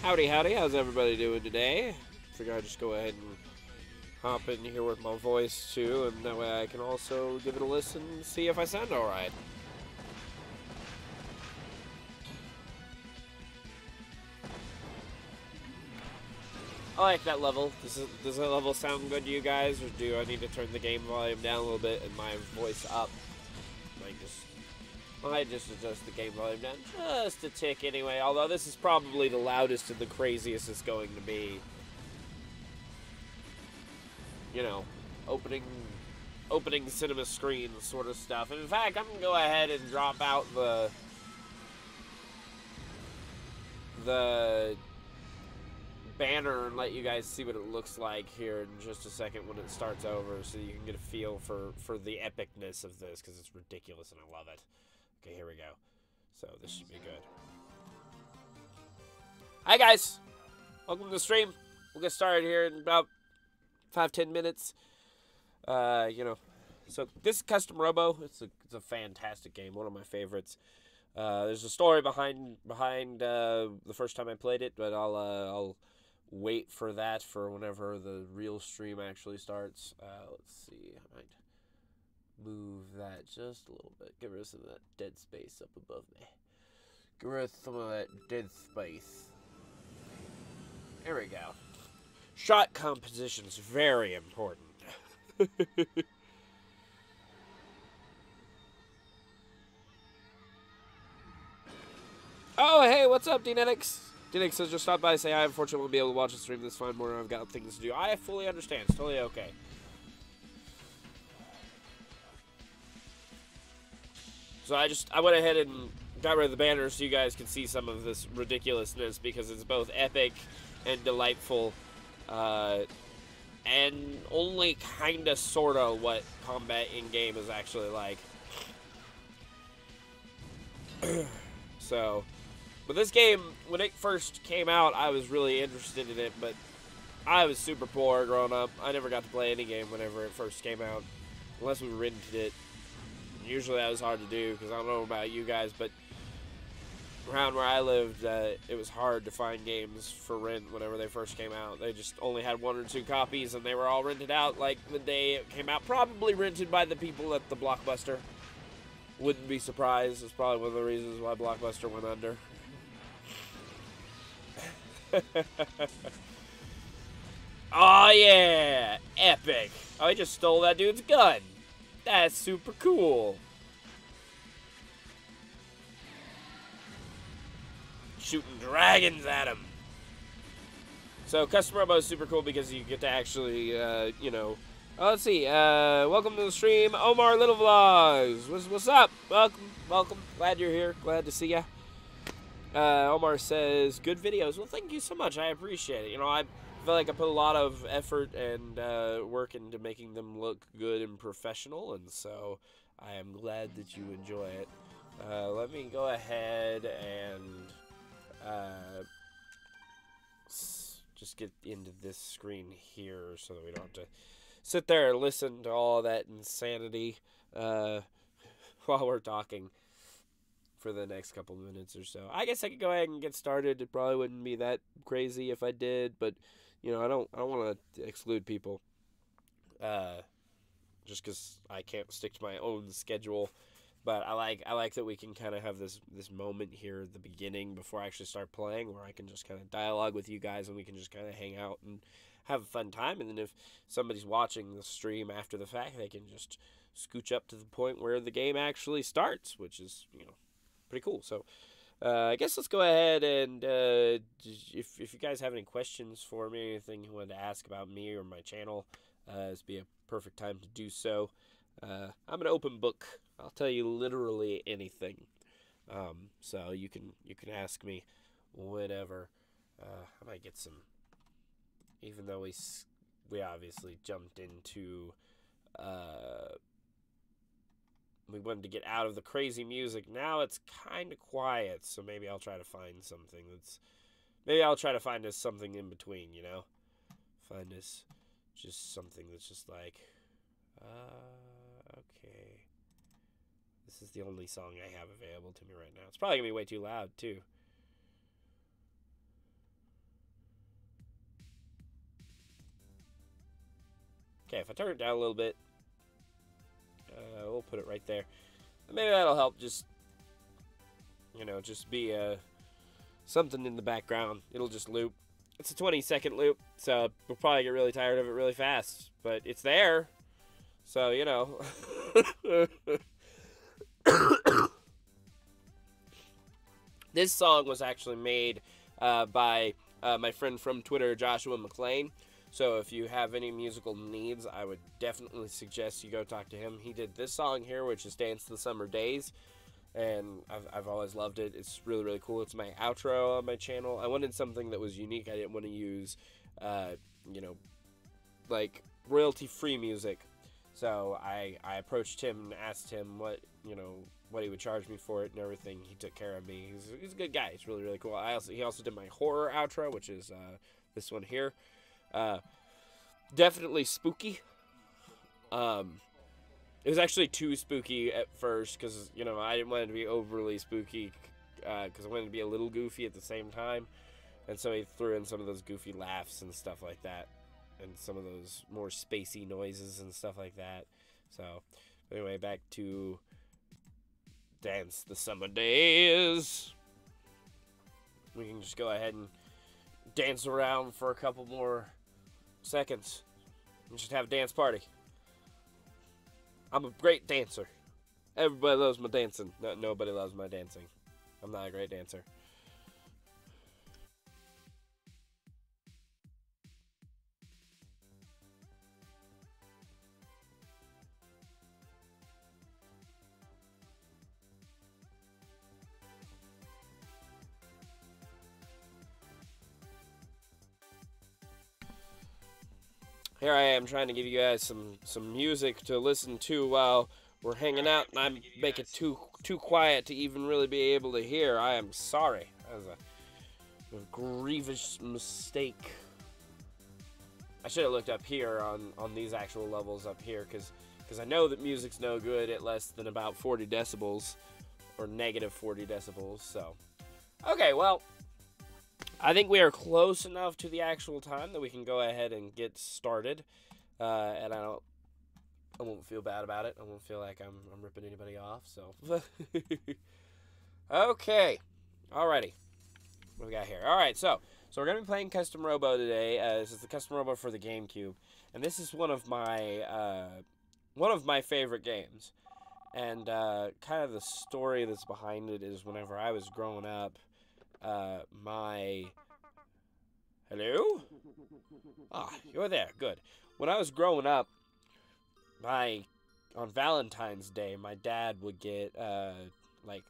Howdy, howdy. How's everybody doing today? Figure I'd just go ahead and hop in here with my voice too, and that way I can also give it a listen and see if I sound alright. I like that level. Does that level sound good to you guys, or do I need to turn the game volume down a little bit and my voice up? Might just adjust the game volume down just a tick anyway, although this is probably the loudest and the craziest it's going to be. You know, opening cinema screen sort of stuff. And in fact, I'm going to go ahead and drop out the banner and let you guys see what it looks like here in just a second when it starts over, so you can get a feel for the epicness of this, because it's ridiculous and I love it. Okay, here we go. So this should be good. Hi guys, welcome to the stream. We'll get started here in about 5-10 minutes. You know, so this is Custom Robo. It's a fantastic game, one of my favorites. There's a story behind the first time I played it, but I'll wait for that for whenever the real stream actually starts. Let's see, I might move that just a little bit. Get rid of some of that dead space up above me. Get rid of some of that dead space. There we go. Shot composition is very important. Oh, hey, what's up, D-Netix? D-Netix says just stop by and say hi. Unfortunately, won't be able to watch the stream this fine morning. I've got things to do. I fully understand. It's totally okay. So I went ahead and got rid of the banner so you guys can see some of this ridiculousness, because it's both epic and delightful, and only kinda sorta what combat in-game is actually like. So, but this game, when it first came out, I was really interested in it, but I was super poor growing up. I never got to play any game whenever it first came out, unless we rented it. Usually that was hard to do, because I don't know about you guys, but around where I lived, it was hard to find games for rent whenever they first came out. They just only had 1 or 2 copies, and they were all rented out like the day it came out. Probably rented by the people at the Blockbuster. Wouldn't be surprised. It's probably one of the reasons why Blockbuster went under. Oh yeah! Epic! Oh, I just stole that dude's gun! That's super cool. Shooting dragons at him. So Custom Robo is super cool because you get to actually, you know. Oh, let's see. Welcome to the stream, Omar Little Vlogs. What's up? Welcome. Glad you're here. Glad to see ya. Omar says, good videos. Well, thank you so much. I appreciate it. You know, I feel like I put a lot of effort and work into making them look good and professional, and so I am glad that you enjoy it. Let me go ahead and just get into this screen here so that we don't have to sit there and listen to all that insanity while we're talking for the next couple minutes or so. I guess I could go ahead and get started. It probably wouldn't be that crazy if I did, but you know, I don't want to exclude people just because I can't stick to my own schedule. But I like that we can kind of have this moment here at the beginning before I actually start playing, where I can just kind of dialogue with you guys and we can just kind of hang out and have a fun time. And then if somebody's watching the stream after the fact, they can just scooch up to the point where the game actually starts, which is, you know, pretty cool. So I guess let's go ahead and if you guys have any questions for me, anything you wanted to ask about me or my channel, this would be a perfect time to do so. I'm an open book. I'll tell you literally anything. So you can ask me whenever. I might get some, even though we obviously jumped into we wanted to get out of the crazy music. Now it's kind of quiet, so maybe I'll try to find something maybe I'll try to find us something in between, you know? Find us just something that's just like, okay. This is the only song I have available to me right now. It's probably going to be way too loud, too. Okay, if I turn it down a little bit, we'll put it right there. Maybe that'll help just, you know, just be something in the background. It'll just loop. It's a 20-second loop, so we'll probably get really tired of it really fast. But it's there, so, you know. This song was actually made by my friend from Twitter, Joshua McLean. So if you have any musical needs, I would definitely suggest you go talk to him. He did this song here, which is Dance the Summer Days, and I've always loved it. It's really, really cool. It's my outro on my channel. I wanted something that was unique. I didn't want to use, you know, like royalty-free music. So I approached him and asked him what, you know, what he would charge me for it and everything. He took care of me. He's a good guy. He's really, really cool. He also did my horror outro, which is this one here. Definitely spooky. It was actually too spooky at first because, you know, I didn't want it to be overly spooky because I wanted to be a little goofy at the same time. And so he threw in some of those goofy laughs and stuff like that. And some of those more spacey noises and stuff like that. So, anyway, back to Dance the Summer Days. We can just go ahead and dance around for a couple more seconds and just have a dance party. I'm a great dancer. Everybody loves my dancing. No, nobody loves my dancing. I'm not a great dancer. Here I am trying to give you guys some music to listen to while we're hanging out, and I make it too quiet to even really be able to hear. I am sorry. That was a grievous mistake. I should have looked up here on these actual levels up here, because I know that music's no good at less than about 40 decibels, or negative 40 decibels, so. Okay, well, I think we are close enough to the actual time that we can go ahead and get started, and I won't feel bad about it. I won't feel like I'm ripping anybody off, so. Okay, alrighty, what do we got here? Alright, so we're going to be playing Custom Robo today. This is the Custom Robo for the GameCube, and this is one of my favorite games, and kind of the story that's behind it is whenever I was growing up, hello? Ah, you're there, good. When I was growing up, on Valentine's Day, my dad would get, like,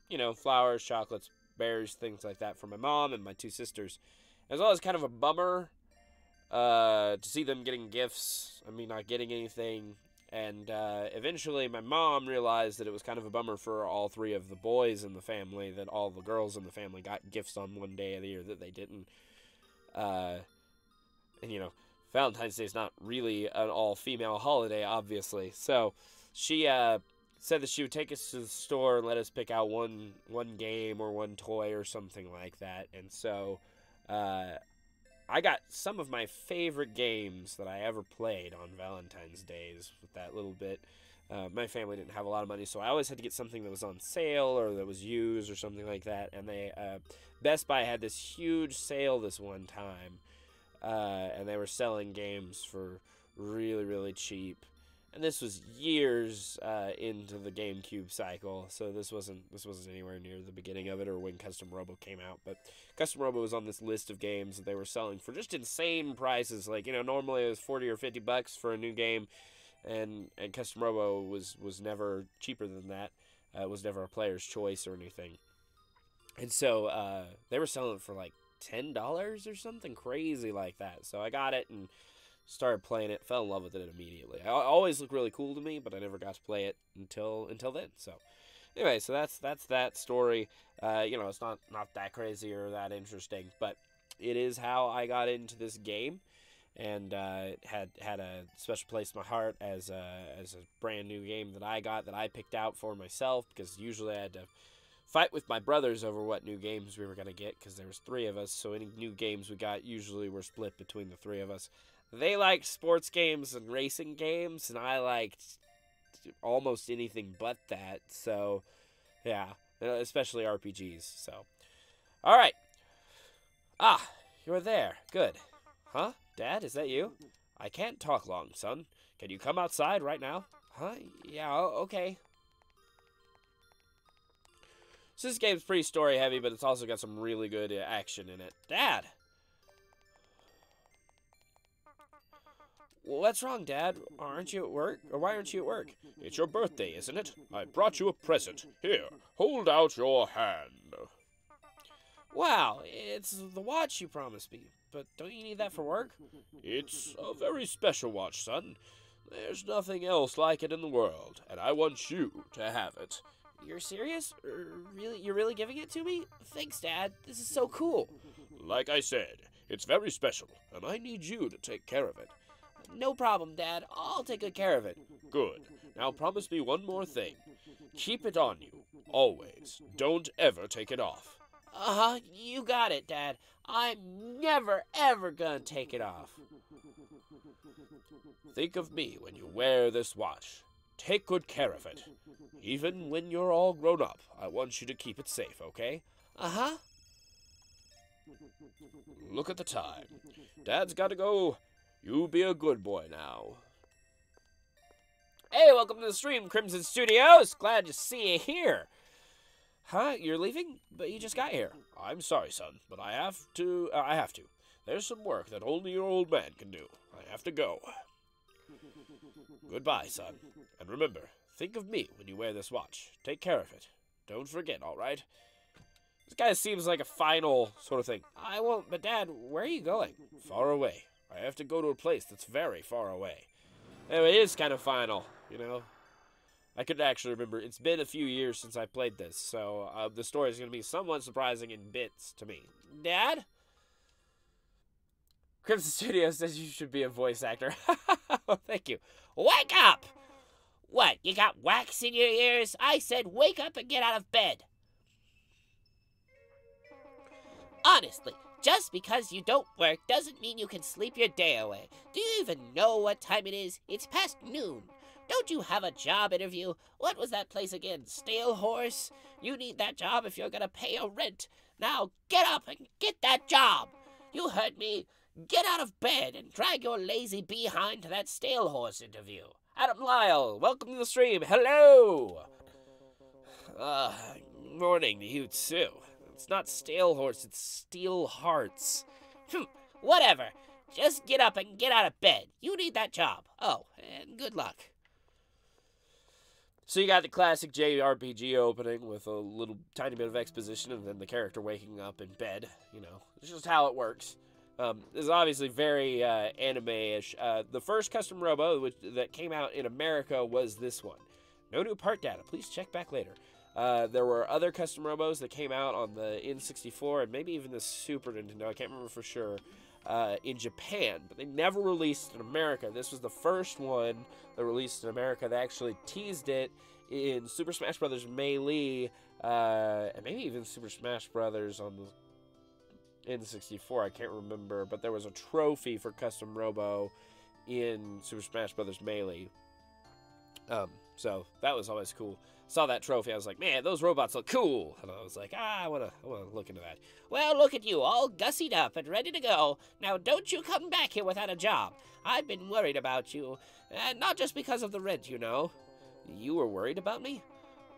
you know, flowers, chocolates, berries, things like that for my mom and my two sisters. It was always kind of a bummer, to see them getting gifts, I mean, not getting anything. And eventually my mom realized that it was kind of a bummer for all three of the boys in the family, that all the girls in the family got gifts on one day of the year that they didn't. And, you know, Valentine's Day is not really an all-female holiday, obviously. So she said that she would take us to the store and let us pick out one game or one toy or something like that. And so I got some of my favorite games that I ever played on Valentine's Days with that little bit. My family didn't have a lot of money, so I always had to get something that was on sale or that was used or something like that. And Best Buy had this huge sale this one time, and they were selling games for really, really cheap. And this was years into the GameCube cycle, so this wasn't anywhere near the beginning of it or when Custom Robo came out. But Custom Robo was on this list of games that they were selling for just insane prices. Like, you know, normally it was 40 or 50 bucks for a new game, and Custom Robo was never cheaper than that. It was never a player's choice or anything. And so they were selling it for like $10 or something crazy like that. So I got it and started playing it, fell in love with it immediately. It always looked really cool to me, but I never got to play it until then. So anyway, so that's that story. You know, it's not that crazy or that interesting, but it is how I got into this game, and it had a special place in my heart as a brand new game that I picked out for myself, because usually I had to fight with my brothers over what new games we were going to get, because there was three of us, so any new games we got usually were split between the three of us. They liked sports games and racing games, and I liked almost anything but that. So, yeah, especially RPGs. So, all right. Ah, you're there. Good. Huh? Dad, is that you? I can't talk long, son. Can you come outside right now? Huh? Yeah, okay. So this game's pretty story heavy, but it's also got some really good action in it. Dad! What's wrong, Dad? Aren't you at work? Or why aren't you at work? It's your birthday, isn't it? I brought you a present. Here, hold out your hand. Wow, it's the watch you promised me. But don't you need that for work? It's a very special watch, son. There's nothing else like it in the world, and I want you to have it. You're serious? Really? You're really giving it to me? Thanks, Dad. This is so cool. Like I said, it's very special, and I need you to take care of it. No problem, Dad. I'll take good care of it. Good. Now promise me one more thing. Keep it on you, always. Don't ever take it off. Uh-huh, you got it, Dad. I'm never, ever gonna take it off. Think of me when you wear this watch. Take good care of it. Even when you're all grown up, I want you to keep it safe, okay? Uh-huh. Look at the time. Dad's gotta go. You be a good boy now. Hey, welcome to the stream, Crimson Studios. Glad to see you here. Huh? You're leaving? But you just got here. I'm sorry, son, but I have to. There's some work that only your old man can do. I have to go. Goodbye, son. And remember, think of me when you wear this watch. Take care of it. Don't forget, all right? This guy seems like a final sort of thing. I won't, but Dad, where are you going? Far away. I have to go to a place that's very far away. Anyway, it is kind of final, you know? I could actually remember. It's been a few years since I played this, so the story is going to be somewhat surprising in bits to me. Dad? Crimson Studio says you should be a voice actor. Thank you. Wake up! What, you got wax in your ears? I said wake up and get out of bed. Honestly, just because you don't work doesn't mean you can sleep your day away. Do you even know what time it is? It's past noon. Don't you have a job interview? What was that place again? Stale Horse? You need that job if you're gonna pay your rent. Now get up and get that job. You heard me. Get out of bed and drag your lazy behind to that Stale Horse interview. Adam Lyle, welcome to the stream. Hello. Morning to you too. It's not Stale Horse, it's Steel Hearts. Whatever. Just get up and get out of bed. You need that job. Oh, and good luck. So you got the classic JRPG opening with a little tiny bit of exposition and then the character waking up in bed. You know, it's just how it works. This is obviously very anime-ish. The first custom Robo that came out in America was this one. No new part data. Please check back later. There were other custom Robos that came out on the N64 and maybe even the Super Nintendo. I can't remember for sure. In Japan, but they never released in America. This was the first one that released in America. They actually teased it in Super Smash Bros. Melee, and maybe even Super Smash Bros. On the N64. I can't remember, but there was a trophy for Custom Robo in Super Smash Bros. Melee. So that was always cool. Saw that trophy, I was like, man, those robots look cool. And I was like, I wanna look into that. Well, look at you, all gussied up and ready to go. Now, don't you come back here without a job. I've been worried about you. And not just because of the rent, you know. You were worried about me?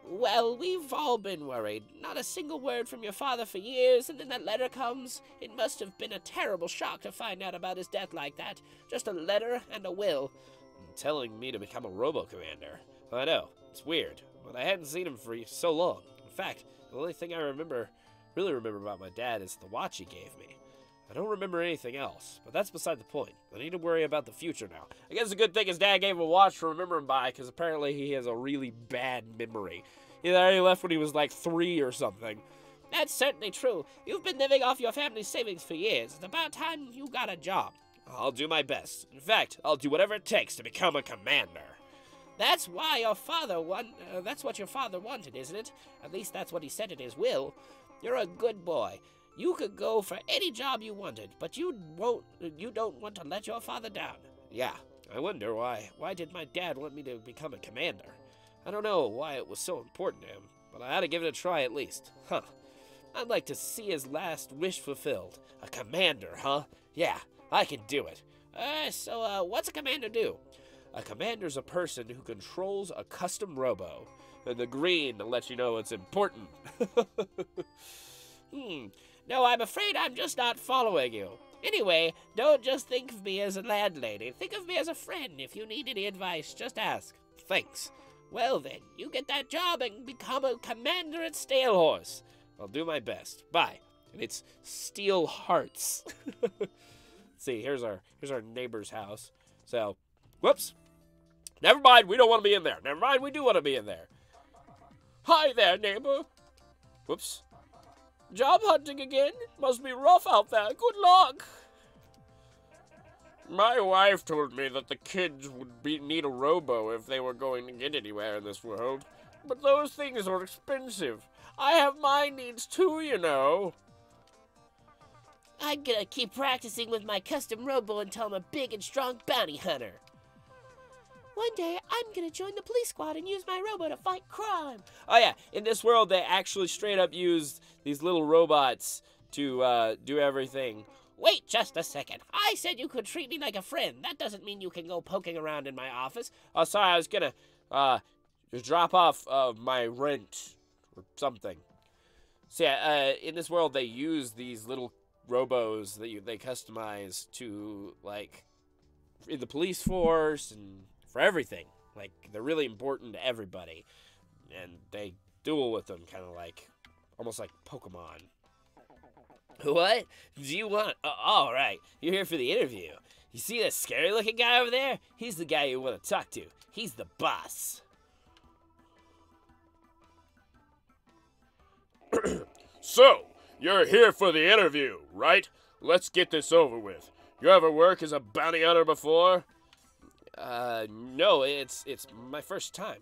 Well, we've all been worried. Not a single word from your father for years, and then that letter comes. It must have been a terrible shock to find out about his death like that. Just a letter and a will. Telling me to become a Robo-Commander. I know, it's weird. But I hadn't seen him for so long. In fact, the only thing I really remember about my dad is the watch he gave me. I don't remember anything else, but that's beside the point. I need to worry about the future now. I guess the good thing his dad gave him a watch to remember him by, because apparently he has a really bad memory. He left when he was like 3 or something. That's certainly true. You've been living off your family's savings for years. It's about time you got a job. I'll do my best. In fact, I'll do whatever it takes to become a commander. That's why your father that's what your father wanted, isn't it? At least that's what he said in his will. You're a good boy. You could go for any job you wanted, but you don't want to let your father down. Yeah, I wonder why. Why did my dad want me to become a commander? I don't know why it was so important to him, but I had to give it a try at least. Huh. I'd like to see his last wish fulfilled. A commander, huh? Yeah, I can do it. So what's a commander do? A commander's a person who controls a custom robo. And the green to let you know it's important. No, I'm afraid I'm just not following you. Anyway, don't just think of me as a landlady. Think of me as a friend. If you need any advice, just ask. Thanks. Well then, you get that job and become a commander at Stalehorse. I'll do my best. Bye. And it's Steel Hearts. See, here's our neighbor's house. So, whoops. Never mind, we don't want to be in there. Never mind, we do want to be in there. Hi there, neighbor. Whoops. Job hunting again? Must be rough out there. Good luck. My wife told me that the kids would need a robo if they were going to get anywhere in this world. But those things are expensive. I have my needs too, you know. I'm gonna keep practicing with my custom robo until I'm a big and strong bounty hunter. One day, I'm gonna join the police squad and use my robo to fight crime. Oh yeah, in this world they actually straight up use these little robots to do everything. Wait just a second. I said you could treat me like a friend. That doesn't mean you can go poking around in my office. Oh, sorry, I was gonna just drop off my rent or something. So yeah, in this world they use these little robos that they customize to, like, in the police force and for everything. Like, they're really important to everybody, and they duel with them, kind of like, almost like Pokemon. What? Do you want... all right, you're here for the interview. You see that scary-looking guy over there? He's the guy you want to talk to. He's the boss. So, you're here for the interview, right? Let's get this over with. You ever work as a bounty hunter before? No, it's my first time.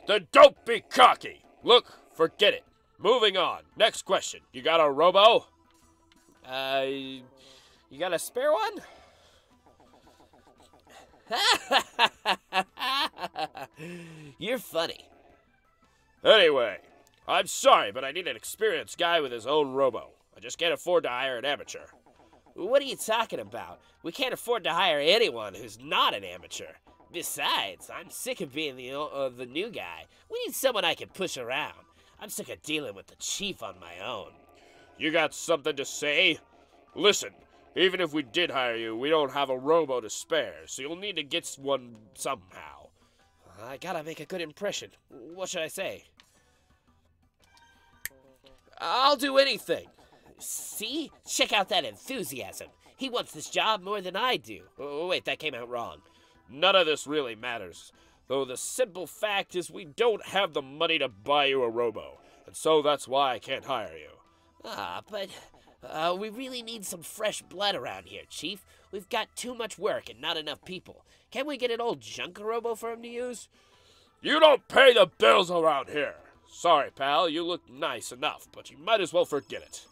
Then don't be cocky. Look, forget it. Moving on. Next question. You got a robo? You got a spare one? You're funny. Anyway, I'm sorry, but I need an experienced guy with his own robo. I just can't afford to hire an amateur. What are you talking about? We can't afford to hire anyone who's not an amateur. Besides, I'm sick of being the new guy. We need someone I can push around. I'm sick of dealing with the chief on my own. You got something to say? Listen, even if we did hire you, we don't have a robo to spare, so you'll need to get one somehow. I gotta make a good impression. What should I say? I'll do anything. See? Check out that enthusiasm. He wants this job more than I do. Oh, wait, that came out wrong. None of this really matters, though the simple fact is we don't have the money to buy you a robo, and so that's why I can't hire you. But we really need some fresh blood around here, Chief. We've got too much work and not enough people. Can't we get an old junk robo for him to use? You don't pay the bills around here. Sorry, pal, you look nice enough, but you might as well forget it.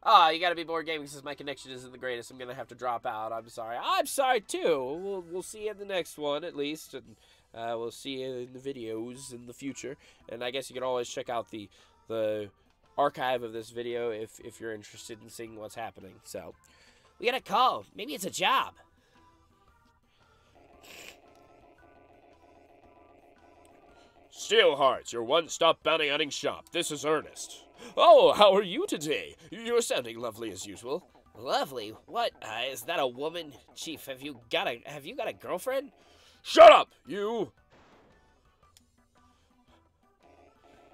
You gotta be board gaming since my connection isn't the greatest. I'm gonna have to drop out. I'm sorry. I'm sorry too. We'll see you in the next one at least, and we'll see you in the videos in the future. And I guess you can always check out the archive of this video if you're interested in seeing what's happening. So we got a call. Maybe it's a job. Steelhearts, your one-stop bounty hunting shop. This is Ernest. Oh, how are you today? You're sounding lovely as usual. Lovely? What? Is that a woman? Chief, have you got a girlfriend? Shut up, you!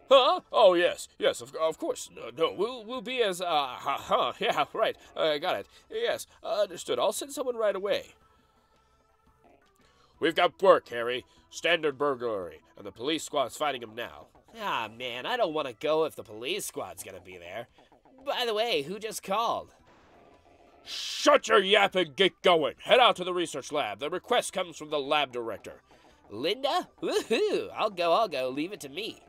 Huh? Oh, yes, of course. No, we'll be as, yeah, right, got it. Yes, understood. I'll send someone right away. We've got work, Harry. Standard burglary, and the police squad's fighting him now. Ah, man, I don't want to go if the police squad's gonna be there. By the way, who just called? Shut your yap and get going. Head out to the research lab. The request comes from the lab director. Linda? Woohoo! I'll go. Leave it to me.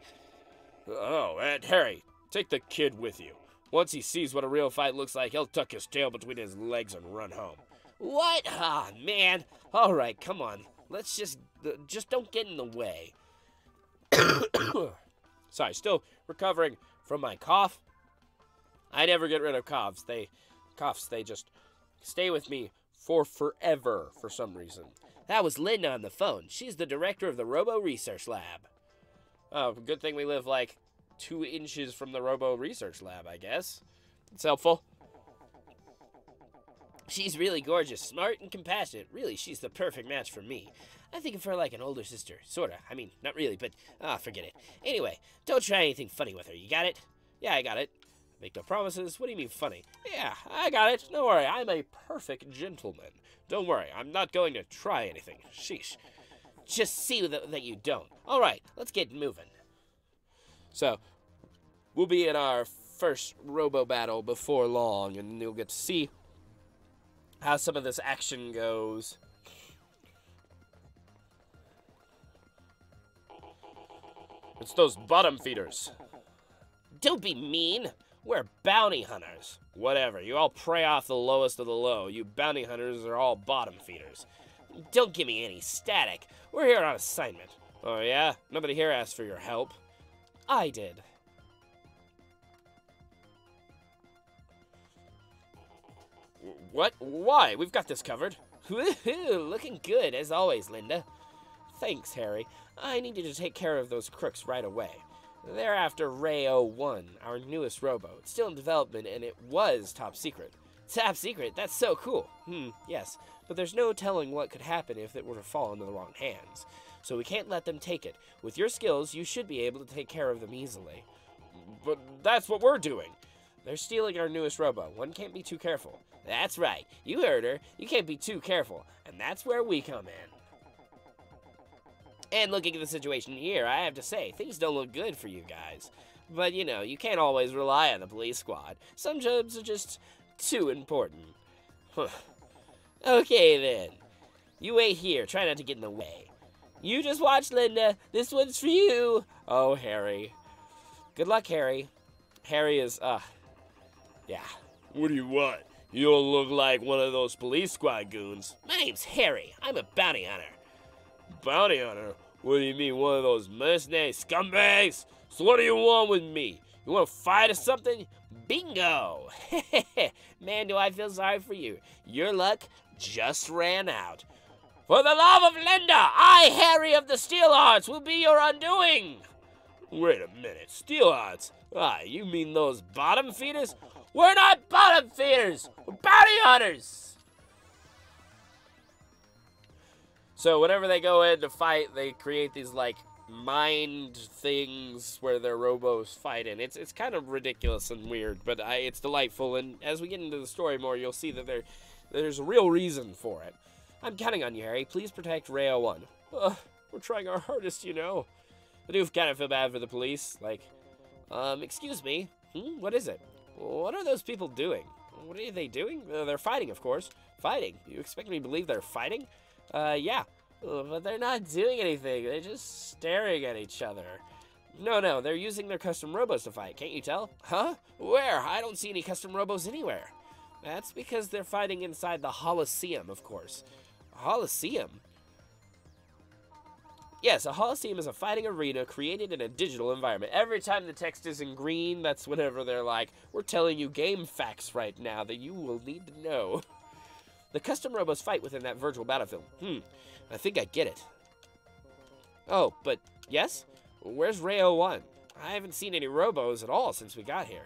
Oh, and Harry, take the kid with you. Once he sees what a real fight looks like, he'll tuck his tail between his legs and run home. What? Ah, man. All right, come on. Let's just don't get in the way. Sorry, still recovering from my cough. I never get rid of coughs. They just stay with me for forever for some reason. That was Linda on the phone. She's the director of the Robo Research Lab. Oh, good thing we live like 2 inches from the Robo Research Lab, I guess. It's helpful. She's really gorgeous, smart, and compassionate. Really, she's the perfect match for me. I think of her like an older sister. Sorta. I mean, not really, but, forget it. Anyway, don't try anything funny with her. You got it? Yeah, I got it. Make no promises. What do you mean funny? Yeah, I got it. Don't worry. I'm a perfect gentleman. Don't worry. I'm not going to try anything. Sheesh. Just see that you don't. All right, let's get moving. So, we'll be in our first Robo battle before long, and you'll get to see how some of this action goes. It's those bottom feeders. Don't be mean. We're bounty hunters. Whatever. You all prey off the lowest of the low. You bounty hunters are all bottom feeders. Don't give me any static. We're here on assignment. Oh, yeah? Nobody here asked for your help. I did. What? Why? We've got this covered. Woohoo! Looking good, as always, Linda. Thanks, Harry. I need you to take care of those crooks right away. They're after Ray 01, our newest Robo. It's still in development, and it was top secret. Top secret? That's so cool. Yes, but there's no telling what could happen if it were to fall into the wrong hands. So we can't let them take it. With your skills, you should be able to take care of them easily. But that's what we're doing. They're stealing our newest Robo. One can't be too careful. That's right. You heard her. You can't be too careful, and that's where we come in. And looking at the situation here, I have to say, things don't look good for you guys. But, you know, you can't always rely on the police squad. Some jobs are just too important. Okay, then. You wait here. Try not to get in the way. You just watch, Linda. This one's for you. Oh, Harry. Good luck, Harry. Harry is, yeah. What do you want? You don't look like one of those police squad goons. My name's Harry. I'm a bounty hunter. Bounty hunter? What do you mean, one of those mercenary scumbags? So what do you want with me? You want to fight or something? Bingo! Man, do I feel sorry for you. Your luck just ran out. For the love of Linda, I, Harry of the Steel Hearts, will be your undoing. Wait a minute, Steel Hearts? You mean those bottom feeders? We're not bottom feeders. We're bounty hunters. So whenever they go in to fight, they create these, like, mind things where their robos fight in. It's kind of ridiculous and weird, but it's delightful. And as we get into the story more, you'll see that there's a real reason for it. I'm counting on you, Harry. Please protect Ray 01. We're trying our hardest, you know. I do kind of feel bad for the police. Like, excuse me. What is it? What are those people doing? What are they doing? They're fighting, of course. Fighting? You expect me to believe they're fighting? Yeah. But they're not doing anything. They're just staring at each other. No, they're using their custom robos to fight. Can't you tell? Huh? Where? I don't see any custom robos anywhere. That's because they're fighting inside the Holosseum, of course. A Holosseum? Yes, a Holosseum is a fighting arena created in a digital environment. Every time the text is in green, that's whenever they're like, we're telling you game facts right now that you will need to know. The custom robos fight within that virtual battlefield. I think I get it. Oh, but yes? Where's Ray 01? I haven't seen any robos at all since we got here.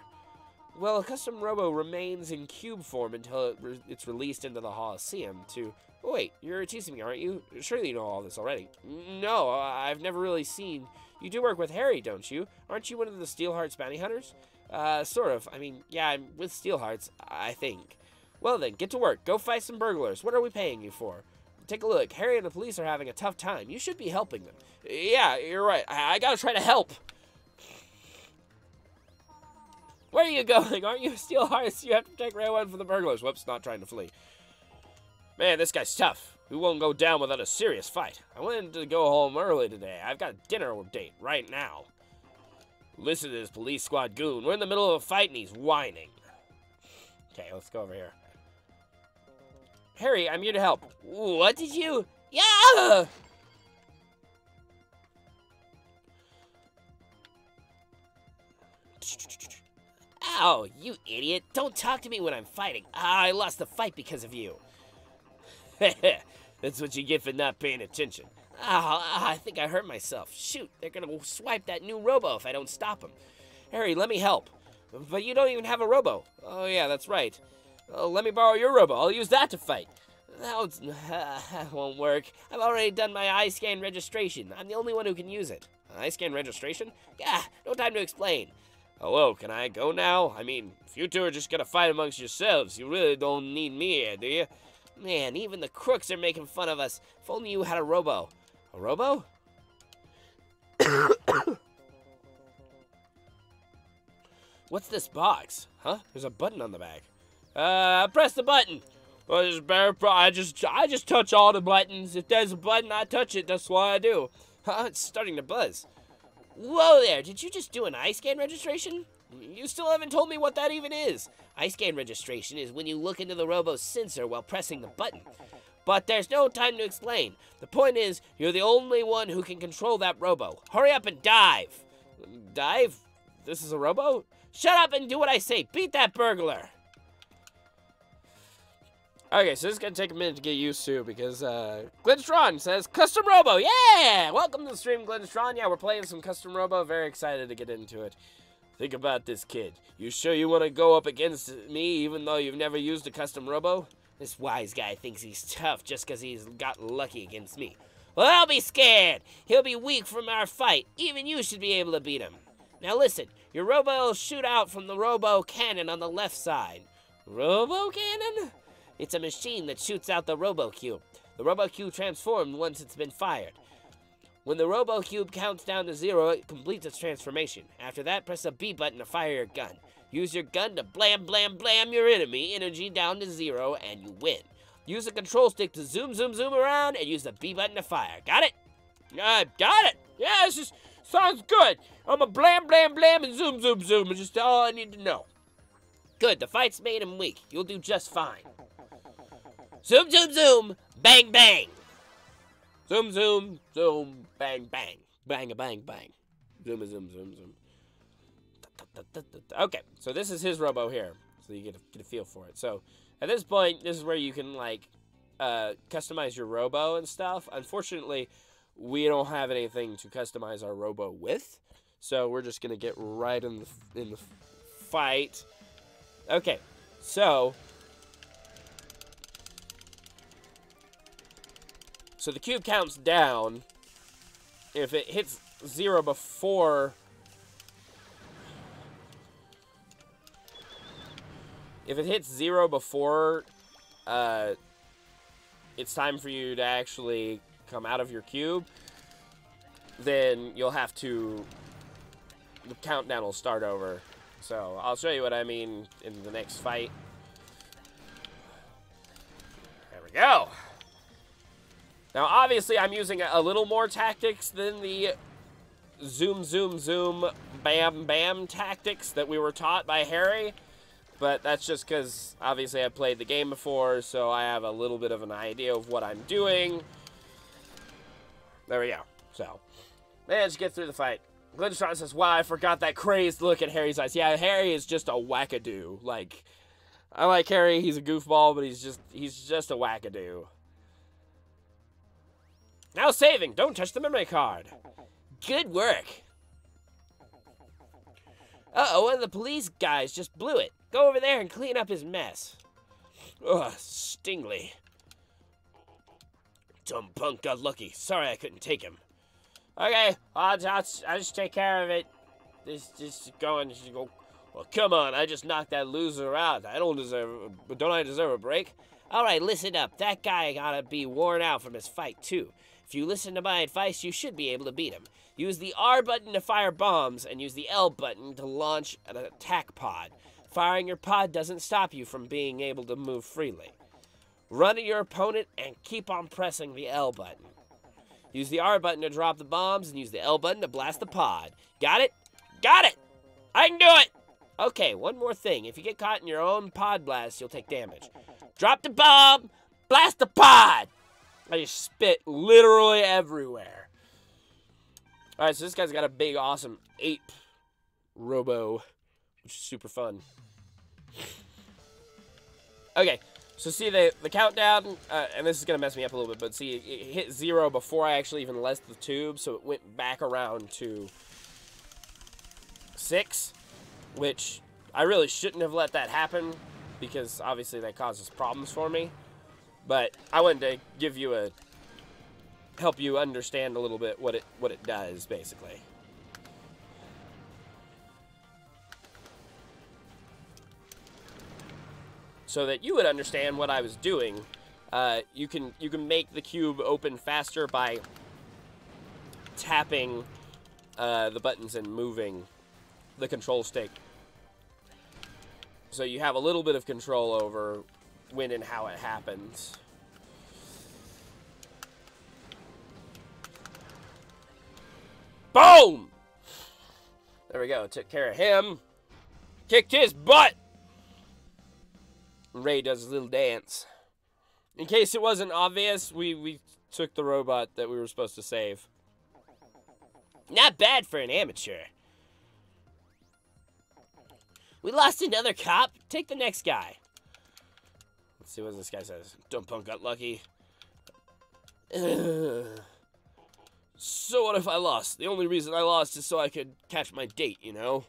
Well, a custom robo remains in cube form until it's released into the Holosseum to... Oh, wait, you're teasing me, aren't you? Surely you know all this already. No, I've never really seen... You do work with Harry, don't you? Aren't you one of the Steelhearts bounty hunters? Sort of. I mean, yeah, I'm with Steelhearts, I think. Well then, get to work. Go fight some burglars. What are we paying you for? Take a look. Harry and the police are having a tough time. You should be helping them. Yeah, you're right. I gotta try to help. Where are you going? Aren't you Steelhearts? You have to protect Ray 01 from the burglars. Whoops, not trying to flee. Man, this guy's tough. We won't go down without a serious fight. I wanted to go home early today. I've got a dinner date right now. Listen to this police squad goon. We're in the middle of a fight and he's whining. Okay, let's go over here. Harry, I'm here to help. What did you... Yeah! Ow, you idiot. Don't talk to me when I'm fighting. I lost the fight because of you. That's what you get for not paying attention. I think I hurt myself. Shoot, they're gonna swipe that new Robo if I don't stop them. Harry, let me help. But you don't even have a Robo. Oh, yeah, that's right. Oh, let me borrow your Robo. I'll use that to fight. That won't work. I've already done my eye scan registration. I'm the only one who can use it. Eye scan registration? Yeah, no time to explain. Hello, can I go now? I mean, if you two are just gonna fight amongst yourselves, you really don't need me here, do you? Man, even the crooks are making fun of us. If only you had a Robo. A Robo? What's this box? Huh? There's a button on the back. Press the button. I just touch all the buttons. If there's a button, I touch it. That's what I do. Huh? It's starting to buzz. Whoa there, did you just do an eye scan registration? You still haven't told me what that even is. Eye scan registration is when you look into the Robo's sensor while pressing the button. But there's no time to explain. The point is, you're the only one who can control that Robo. Hurry up and dive. Dive? This is a Robo? Shut up and do what I say. Beat that burglar. Okay, so this is going to take a minute to get used to because Glitchtron says Custom Robo. Yeah! Welcome to the stream, Glitchtron. Yeah, we're playing some Custom Robo. Very excited to get into it. Think about this, kid. You sure you want to go up against me even though you've never used a Custom Robo? This wise guy thinks he's tough just because he's got lucky against me. Well, I'll be scared. He'll be weak from our fight. Even you should be able to beat him. Now listen, your Robo will shoot out from the Robo cannon on the left side. Robo cannon? It's a machine that shoots out the Robo Cube. The Robo Cube transforms once it's been fired. When the Robo Cube counts down to 0, it completes its transformation. After that, press the B button to fire your gun. Use your gun to blam, blam, blam your enemy energy down to 0, and you win. Use the control stick to zoom, zoom, zoom around, and use the B button to fire. Got it? Got it! Yeah, this just sounds good. I'm a blam, blam, blam, and zoom, zoom, zoom. It's just all I need to know. Good, the fight's made him weak. You'll do just fine. Zoom, zoom, zoom, bang, bang. Zoom, zoom, zoom, bang, bang. Bang, a bang, bang. Zoom, a zoom, zoom, zoom. Okay, so this is his Robo here. So you get a feel for it. So at this point, this is where you can, like, customize your Robo and stuff. Unfortunately, we don't have anything to customize our Robo with. So we're just going to get right in the fight. Okay, so the cube counts down. If it hits 0 before... If it hits 0 before it's time for you to actually come out of your cube, then you'll have to... The countdown will start over. So I'll show you what I mean in the next fight. There we go. Now, obviously, I'm using a little more tactics than the zoom, zoom, zoom, bam, bam tactics that we were taught by Harry. But that's just because, obviously, I played the game before, so I have a little bit of an idea of what I'm doing. There we go. So, let's get through the fight. Glitchtron says, wow, I forgot that crazed look at Harry's eyes. Yeah, Harry is just a wackadoo. Like, I like Harry. He's a goofball, but he's just a wackadoo. Now saving. Don't touch the memory card. Good work. Uh-oh, one of the police guys just blew it. Go over there and clean up his mess. Ugh, Stingley. Dumb punk got lucky. Sorry I couldn't take him. Okay, I'll just take care of it. Just go. Well, come on, I just knocked that loser out. Don't I deserve a break? Alright, listen up. That guy gotta be worn out from his fight, too. If you listen to my advice, you should be able to beat him. Use the R button to fire bombs, and use the L button to launch an attack pod. Firing your pod doesn't stop you from being able to move freely. Run at your opponent and keep on pressing the L button. Use the R button to drop the bombs, and use the L button to blast the pod. Got it? Got it! I can do it! Okay, one more thing. If you get caught in your own pod blast, you'll take damage. Drop the bomb! Blast the pod! I just spit literally everywhere. Alright, so this guy's got a big, awesome ape Robo, which is super fun. Okay, so see the countdown, and this is going to mess me up a little bit, but see, it hit 0 before I actually even left the tube, so it went back around to 6, which I really shouldn't have let that happen, because obviously that causes problems for me. But I wanted to give you help you understand a little bit what it does, basically. So that you would understand what I was doing, you can make the cube open faster by tapping the buttons and moving the control stick. So you have a little bit of control over when and how it happens. Boom! There we go. Took care of him. Kicked his butt. Ray does his little dance. In case it wasn't obvious, we took the robot that we were supposed to save. Not bad for an amateur. We lost another cop. Take the next guy. Let's see what this guy says. Dumb punk got lucky. So what if I lost? The only reason I lost is so I could catch my date, you know?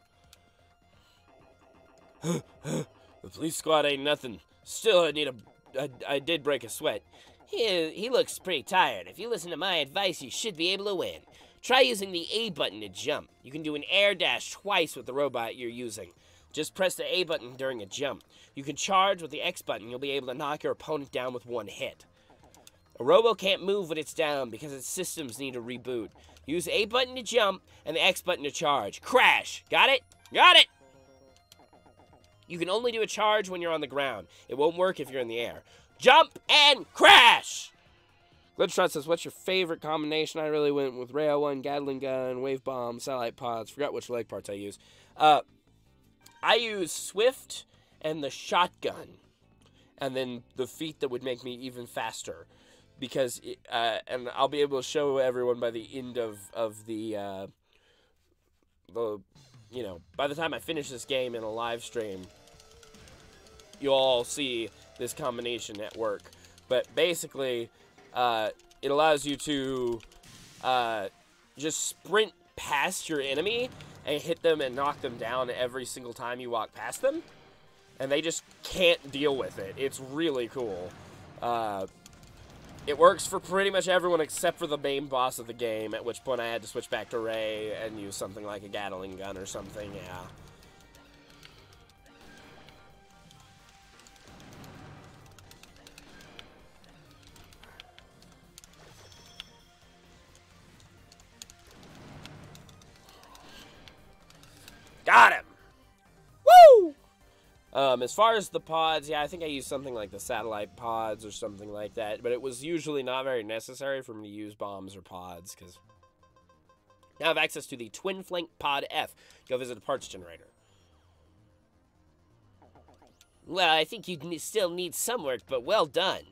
The police squad ain't nothing. Still, I did break a sweat. He looks pretty tired. If you listen to my advice, you should be able to win. Try using the A button to jump. You can do an air dash twice with the robot you're using. Just press the A button during a jump. You can charge with the X button. You'll be able to knock your opponent down with one hit. A Robo can't move when it's down because its systems need a reboot. Use the A button to jump and the X button to charge. Crash! Got it? Got it! You can only do a charge when you're on the ground. It won't work if you're in the air. Jump and crash! Glitchtrot says, what's your favorite combination? I really went with Rail 1, Gatling Gun, Wave Bomb, Satellite Pods. Forgot which leg parts I use. I use Swift and the shotgun. And then the feat that would make me even faster. Because, and I'll be able to show everyone by the end of the, you know, by the time I finish this game in a live stream, you'll all see this combination at work. But basically, it allows you to just sprint past your enemy and hit them and knock them down every single time you walk past them. And they just can't deal with it. It's really cool. It works for pretty much everyone except for the main boss of the game, at which point I had to switch back to Ray and use something like a Gatling gun or something, yeah. Got him! Woo! As far as the pods, yeah, I think I used something like the satellite pods or something like that, but it was usually not very necessary for me to use bombs or pods, because now I have access to the Twin Flank Pod F. Go visit a parts generator. Well, I think you still need some work, but well done.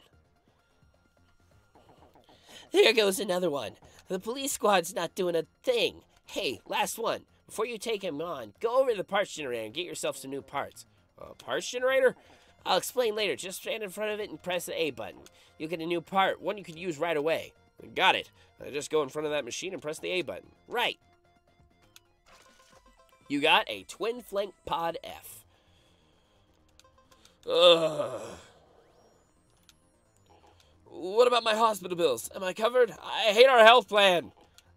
There goes another one. The police squad's not doing a thing. Hey, last one. Before you take him on, go over to the parts generator and get yourself some new parts. Parts generator? I'll explain later. Just stand in front of it and press the A button. You'll get a new part, one you could use right away. Got it. Just go in front of that machine and press the A button. Right. You got a Twin Flank Pod F. Ugh. What about my hospital bills? Am I covered? I hate our health plan.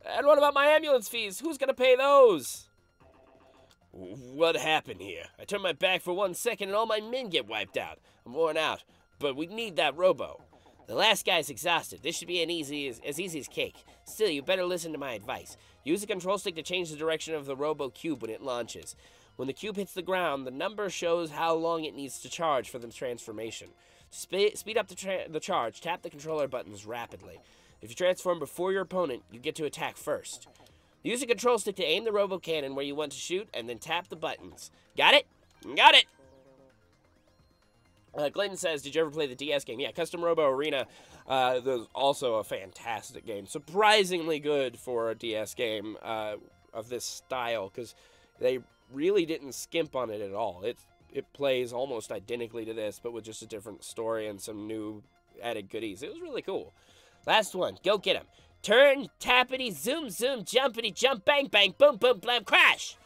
And what about my ambulance fees? Who's going to pay those? What happened here? I turn my back for 1 second and all my men get wiped out. I'm worn out, but we need that Robo. The last guy's exhausted. This should be as easy as cake. Still, you better listen to my advice. Use the control stick to change the direction of the Robo cube when it launches. When the cube hits the ground, the number shows how long it needs to charge for the transformation. To speed up the charge, tap the controller buttons rapidly. If you transform before your opponent, you get to attack first. Use the control stick to aim the robo cannon where you want to shoot, and then tap the buttons. Got it? Got it! Clayton says, did you ever play the DS game? Yeah, Custom Robo Arena. There's also a fantastic game. Surprisingly good for a DS game of this style, because they really didn't skimp on it at all. It plays almost identically to this, but with just a different story and some new added goodies. It was really cool. Last one. Go get him. Turn, tappity, zoom, zoom, jumpity, jump, bang, bang, boom, boom, blam, crash.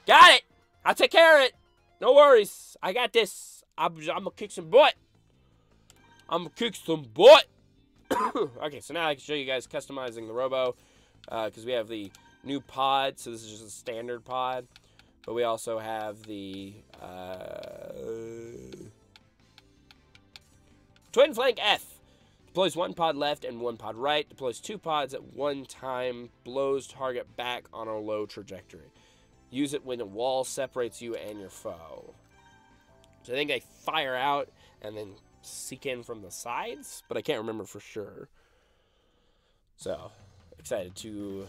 Got it. I'll take care of it. No worries. I got this. I'm gonna kick some butt. I'm gonna kick some butt. Okay, so now I can show you guys customizing the Robo, because we have the new pod. So this is just a standard pod, but we also have the Twin Flank F. Deploys one pod left and one pod right. Deploys two pods at one time. Blows target back on a low trajectory. Use it when a wall separates you and your foe. So I think they fire out and then seek in from the sides, but I can't remember for sure. So, excited to...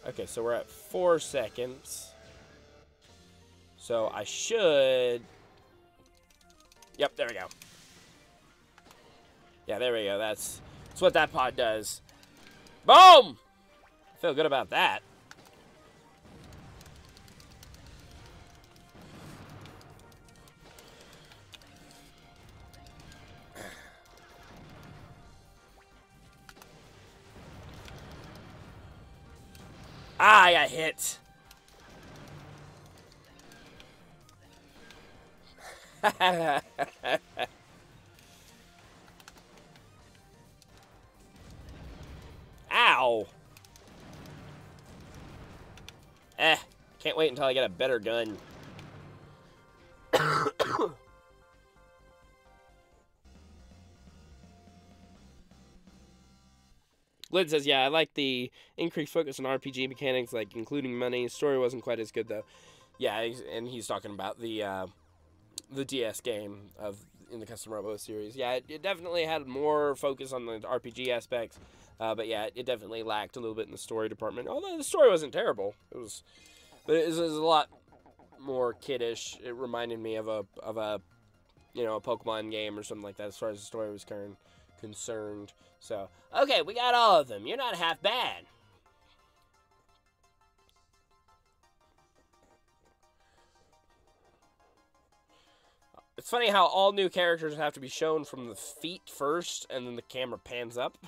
Okay, so we're at 4 seconds. So I should... Yep, there we go. Yeah, there we go. That's what that pod does. Boom! I feel good about that. Ah, I got hit. Ow. Can't wait until I get a better gun. Lid says, yeah, I like the increased focus on RPG mechanics, like including money. Story wasn't quite as good, though. Yeah, and he's talking about the DS game in the Custom Robo series. Yeah, it definitely had more focus on the RPG aspects, but yeah, it definitely lacked a little bit in the story department. Although the story wasn't terrible, it was a lot more kiddish. It reminded me of a Pokemon game or something like that as far as the story was concerned. So, okay, we got all of them. You're not half bad. It's funny how all new characters have to be shown from the feet first, and then the camera pans up.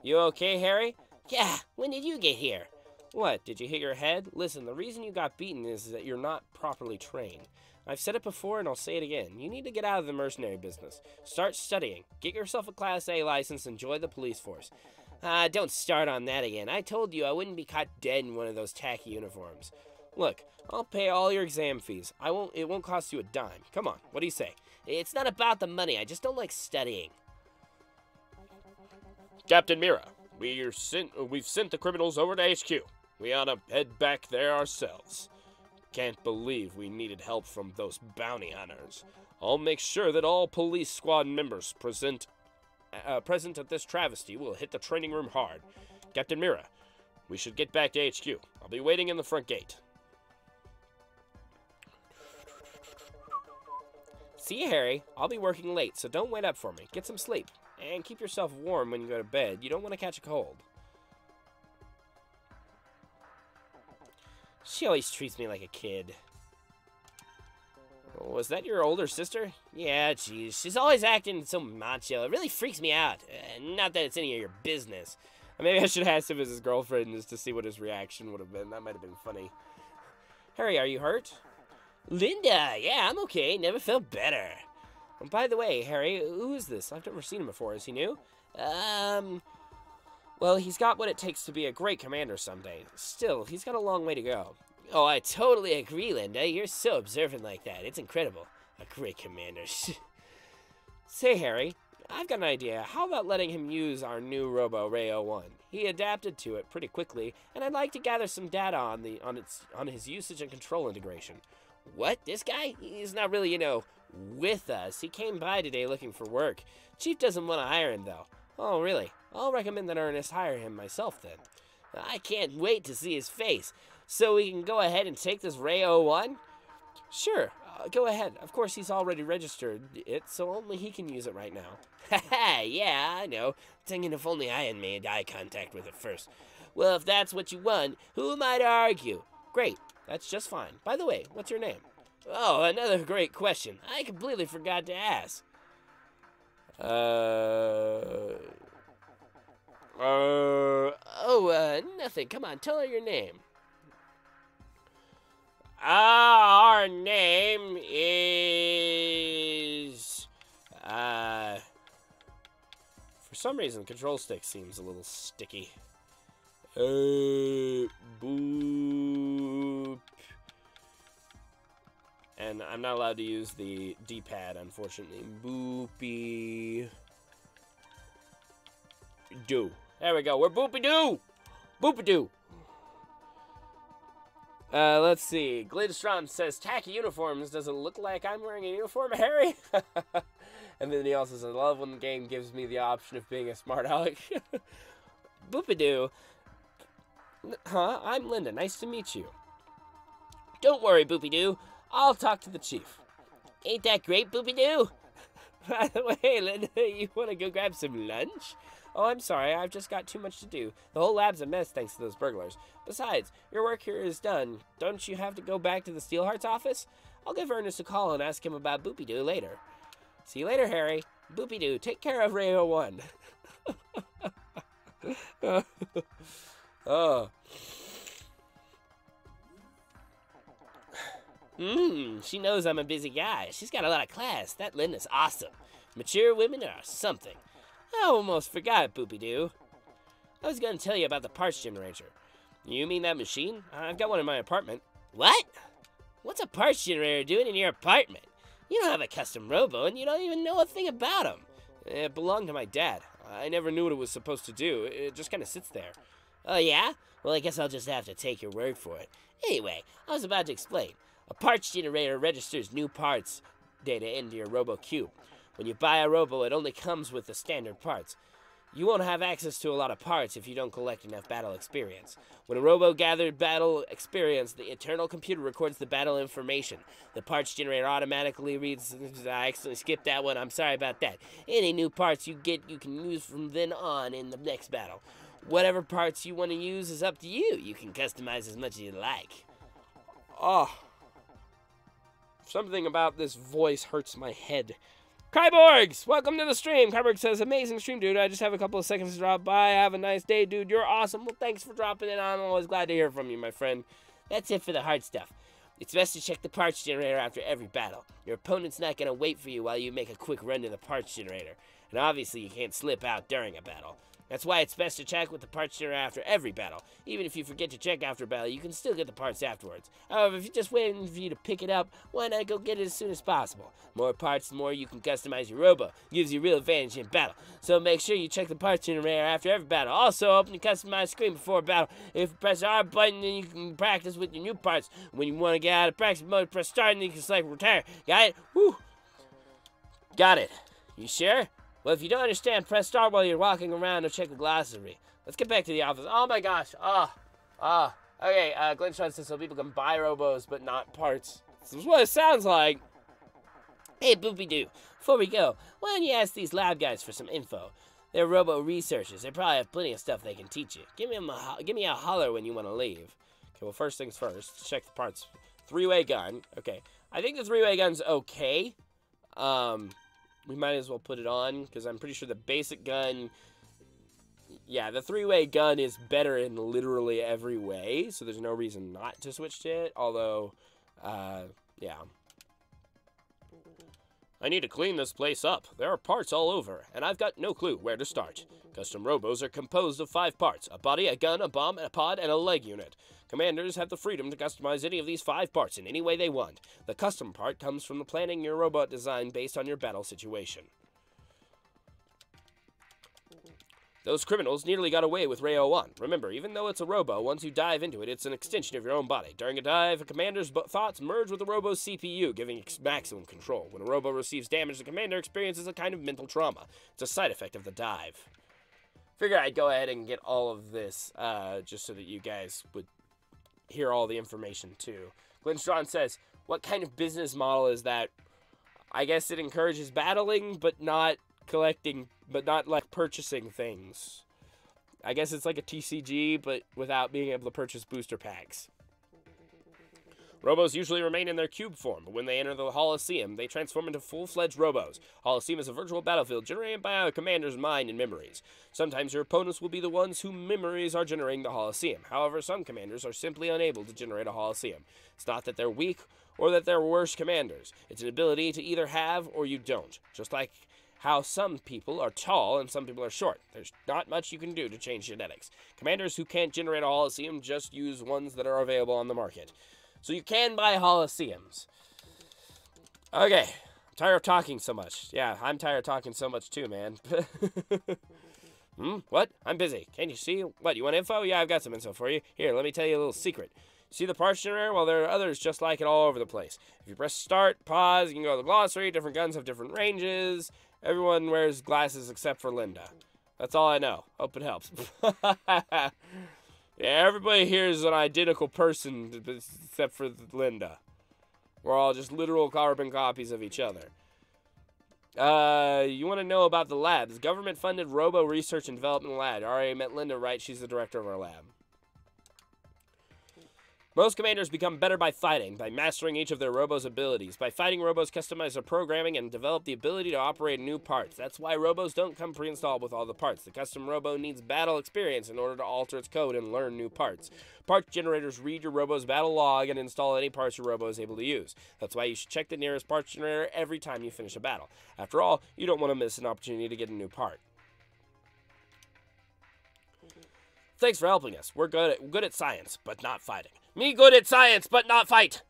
You okay, Harry? Yeah, when did you get here? What, did you hit your head? Listen, the reason you got beaten is that you're not properly trained. I've said it before and I'll say it again. You need to get out of the mercenary business. Start studying. Get yourself a Class A license and join the police force. Don't start on that again. I told you I wouldn't be caught dead in one of those tacky uniforms. Look, I'll pay all your exam fees. It won't cost you a dime. Come on, what do you say? It's not about the money. I just don't like studying. Captain Mira, we've sent the criminals over to HQ. We ought to head back there ourselves. Can't believe we needed help from those bounty hunters. I'll make sure that all police squad members present at this travesty will hit the training room hard. Captain Mira, we should get back to HQ. I'll be waiting in the front gate. See you, Harry. I'll be working late, so don't wait up for me. Get some sleep. And keep yourself warm when you go to bed. You don't want to catch a cold. She always treats me like a kid. Was that your older sister? Yeah, geez. She's always acting so macho. It really freaks me out. Not that it's any of your business. Maybe I should ask if it was his girlfriend just to see what his reaction would have been. That might have been funny. Harry, are you hurt? Linda, yeah, I'm okay. Never felt better. And by the way, Harry, who is this? I've never seen him before. Is he new? Well, he's got what it takes to be a great commander someday. Still, he's got a long way to go. Oh, I totally agree, Linda. You're so observant like that. It's incredible. A great commander. Say, Harry, I've got an idea. How about letting him use our new Robo, Ray 01? He adapted to it pretty quickly, and I'd like to gather some data on his usage and control integration. What? This guy? He's not really, with us. He came by today looking for work. Chief doesn't want to hire him, though. Oh, really? I'll recommend that Ernest hire him myself, then. I can't wait to see his face. So we can go ahead and take this Ray 01? Sure, go ahead. Of course, he's already registered it, so only he can use it right now. Haha, yeah, I know. Thinking if only I had made eye contact with it first. Well, if that's what you want, who am I to argue? Great, that's just fine. By the way, what's your name? Oh, another great question. I completely forgot to ask. Nothing. Come on, tell her your name. Our name is... For some reason, the control stick seems a little sticky. Boop. And I'm not allowed to use the D-pad, unfortunately. Boopy. Do. There we go. We're boopy-doo. Boopy-doo. Let's see. Glidstrom says, tacky uniforms. Does it look like I'm wearing a uniform, Harry? And then he also says, I love when the game gives me the option of being a smart aleck. Boopy-doo. Huh? I'm Linda. Nice to meet you. Don't worry, Boopy-doo. I'll talk to the chief. Ain't that great, Boopy-doo? By the way, Linda, you want to go grab some lunch? Oh, I'm sorry. I've just got too much to do. The whole lab's a mess thanks to those burglars. Besides, your work here is done. Don't you have to go back to the Steelheart's office? I'll give Ernest a call and ask him about Boopy-doo later. See you later, Harry. Boopy-doo, take care of Ray 01. Oh. She knows I'm a busy guy. She's got a lot of class. That Linda's awesome. Mature women are something. I almost forgot, Boopy-doo. I was going to tell you about the parts generator. You mean that machine? I've got one in my apartment. What? What's a parts generator doing in your apartment? You don't have a custom Robo, and you don't even know a thing about him. It belonged to my dad. I never knew what it was supposed to do. It just kind of sits there. Oh, yeah? Well, I guess I'll just have to take your word for it. Anyway, I was about to explain. A parts generator registers new parts data into your Robo Cube. When you buy a Robo, it only comes with the standard parts. You won't have access to a lot of parts if you don't collect enough battle experience. When a Robo gathered battle experience, the internal computer records the battle information. The parts generator automatically reads... I accidentally skipped that one. I'm sorry about that. Any new parts you get, you can use from then on in the next battle. Whatever parts you want to use is up to you. You can customize as much as you like. Oh. Something about this voice hurts my head. Kyborgs, welcome to the stream. Kyborg says, amazing stream, dude. I just have a couple of seconds to drop by. Have a nice day, dude. You're awesome. Well, thanks for dropping in. I'm always glad to hear from you, my friend. That's it for the hard stuff. It's best to check the parts generator after every battle. Your opponent's not going to wait for you while you make a quick run to the parts generator. And obviously, you can't slip out during a battle. That's why it's best to check with the parts generator after every battle. Even if you forget to check after a battle, you can still get the parts afterwards. However, if you're just waiting for you to pick it up, why not go get it as soon as possible? More parts, the more you can customize your Robo. Gives you real advantage in battle. So make sure you check the parts generator after every battle. Also, open your customized screen before a battle. If you press the R button, then you can practice with your new parts. When you want to get out of practice mode, press start, and then you can select retire. Got it? Woo! Got it. You sure? Well, if you don't understand, press start while you're walking around or check the glossary. Let's get back to the office. Oh my gosh. Okay, Glenn Sean says so people can buy Robos, but not parts. This is what it sounds like. Hey, Boopy-doo. Before we go, why don't you ask these lab guys for some info? They're Robo researchers. They probably have plenty of stuff they can teach you. Give me a holler when you want to leave. Okay, well, first things first. Check the parts. Three-way gun. Okay. I think the three-way gun's okay. We might as well put it on, because I'm pretty sure the basic gun... Yeah, the three-way gun is better in literally every way, so there's no reason not to switch to it, although, yeah. I need to clean this place up. There are parts all over, and I've got no clue where to start. Custom Robos are composed of 5 parts: a body, a gun, a bomb, a pod, and a leg unit. Commanders have the freedom to customize any of these 5 parts in any way they want. The custom part comes from the planning your robot design based on your battle situation. Those criminals nearly got away with Ray 01. Remember, even though it's a Robo, once you dive into it, it's an extension of your own body. During a dive, a commander's thoughts merge with the Robo's CPU, giving maximum control. When a Robo receives damage, the commander experiences a kind of mental trauma. It's a side effect of the dive. figure I'd go ahead and get all of this just so that you guys would hear all the information too. Glenstron says, what kind of business model is that? I guess it encourages battling, but not collecting, but not like purchasing things. I guess it's like a TCG, but without being able to purchase booster packs. Robos usually remain in their cube form, but when they enter the Holosseum, they transform into full-fledged Robos. Holosseum is a virtual battlefield generated by a commander's mind and memories. Sometimes your opponents will be the ones whose memories are generating the Holosseum. However, some commanders are simply unable to generate a Holosseum. It's not that they're weak or that they're worse commanders. It's an ability to either have or you don't. Just like how some people are tall and some people are short. There's not much you can do to change genetics. Commanders who can't generate a Holosseum just use ones that are available on the market. So you can buy Holosseums. Okay. I'm tired of talking so much. Yeah, I'm tired of talking so much too, man. What? I'm busy. Can't you see? What, you want info? Yeah, I've got some info for you. Here, let me tell you a little secret. See the parts generator? Well, there are others just like it all over the place. If you press start, pause, you can go to the glossary. Different guns have different ranges. Everyone wears glasses except for Linda. That's all I know. Hope it helps. Yeah, everybody here is an identical person except for Linda. We're all just literal carbon copies of each other. You want to know about the labs. Government-funded Robo Research and Development Lab. I already met Linda, right? She's the director of our lab. Most commanders become better by fighting, by mastering each of their Robo's abilities. By fighting, Robos customize their programming and develop the ability to operate new parts. That's why Robos don't come pre-installed with all the parts. The custom Robo needs battle experience in order to alter its code and learn new parts. Part generators read your Robo's battle log and install any parts your Robo is able to use. That's why you should check the nearest parts generator every time you finish a battle. After all, you don't want to miss an opportunity to get a new part. Thanks for helping us. We're good at science, but not fighting. Me good at science, but not fight.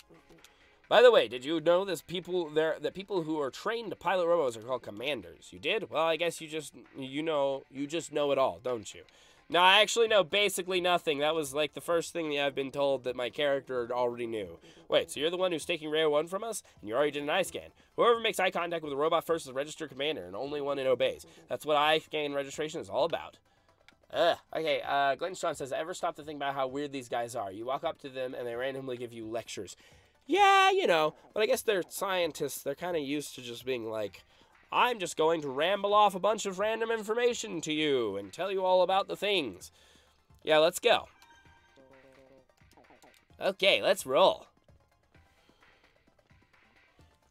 By the way, did you know that people who are trained to pilot Robos are called commanders? You did? Well, I guess you just know it all, don't you? No, I actually know basically nothing. That was like the first thing that I've been told that my character already knew. Wait, so you're the one who's taking Rayo 1 from us? And you already did an eye scan. Whoever makes eye contact with a robot first is a registered commander, and only one it obeys. That's what eye scan registration is all about. Okay, Glenstron says, ever stop to think about how weird these guys are? You walk up to them and they randomly give you lectures. Yeah, you know, but I guess they're scientists. They're kind of used to just being like, I'm just going to ramble off a bunch of random information to you and tell you all about the things. Yeah, let's go. Okay, let's roll.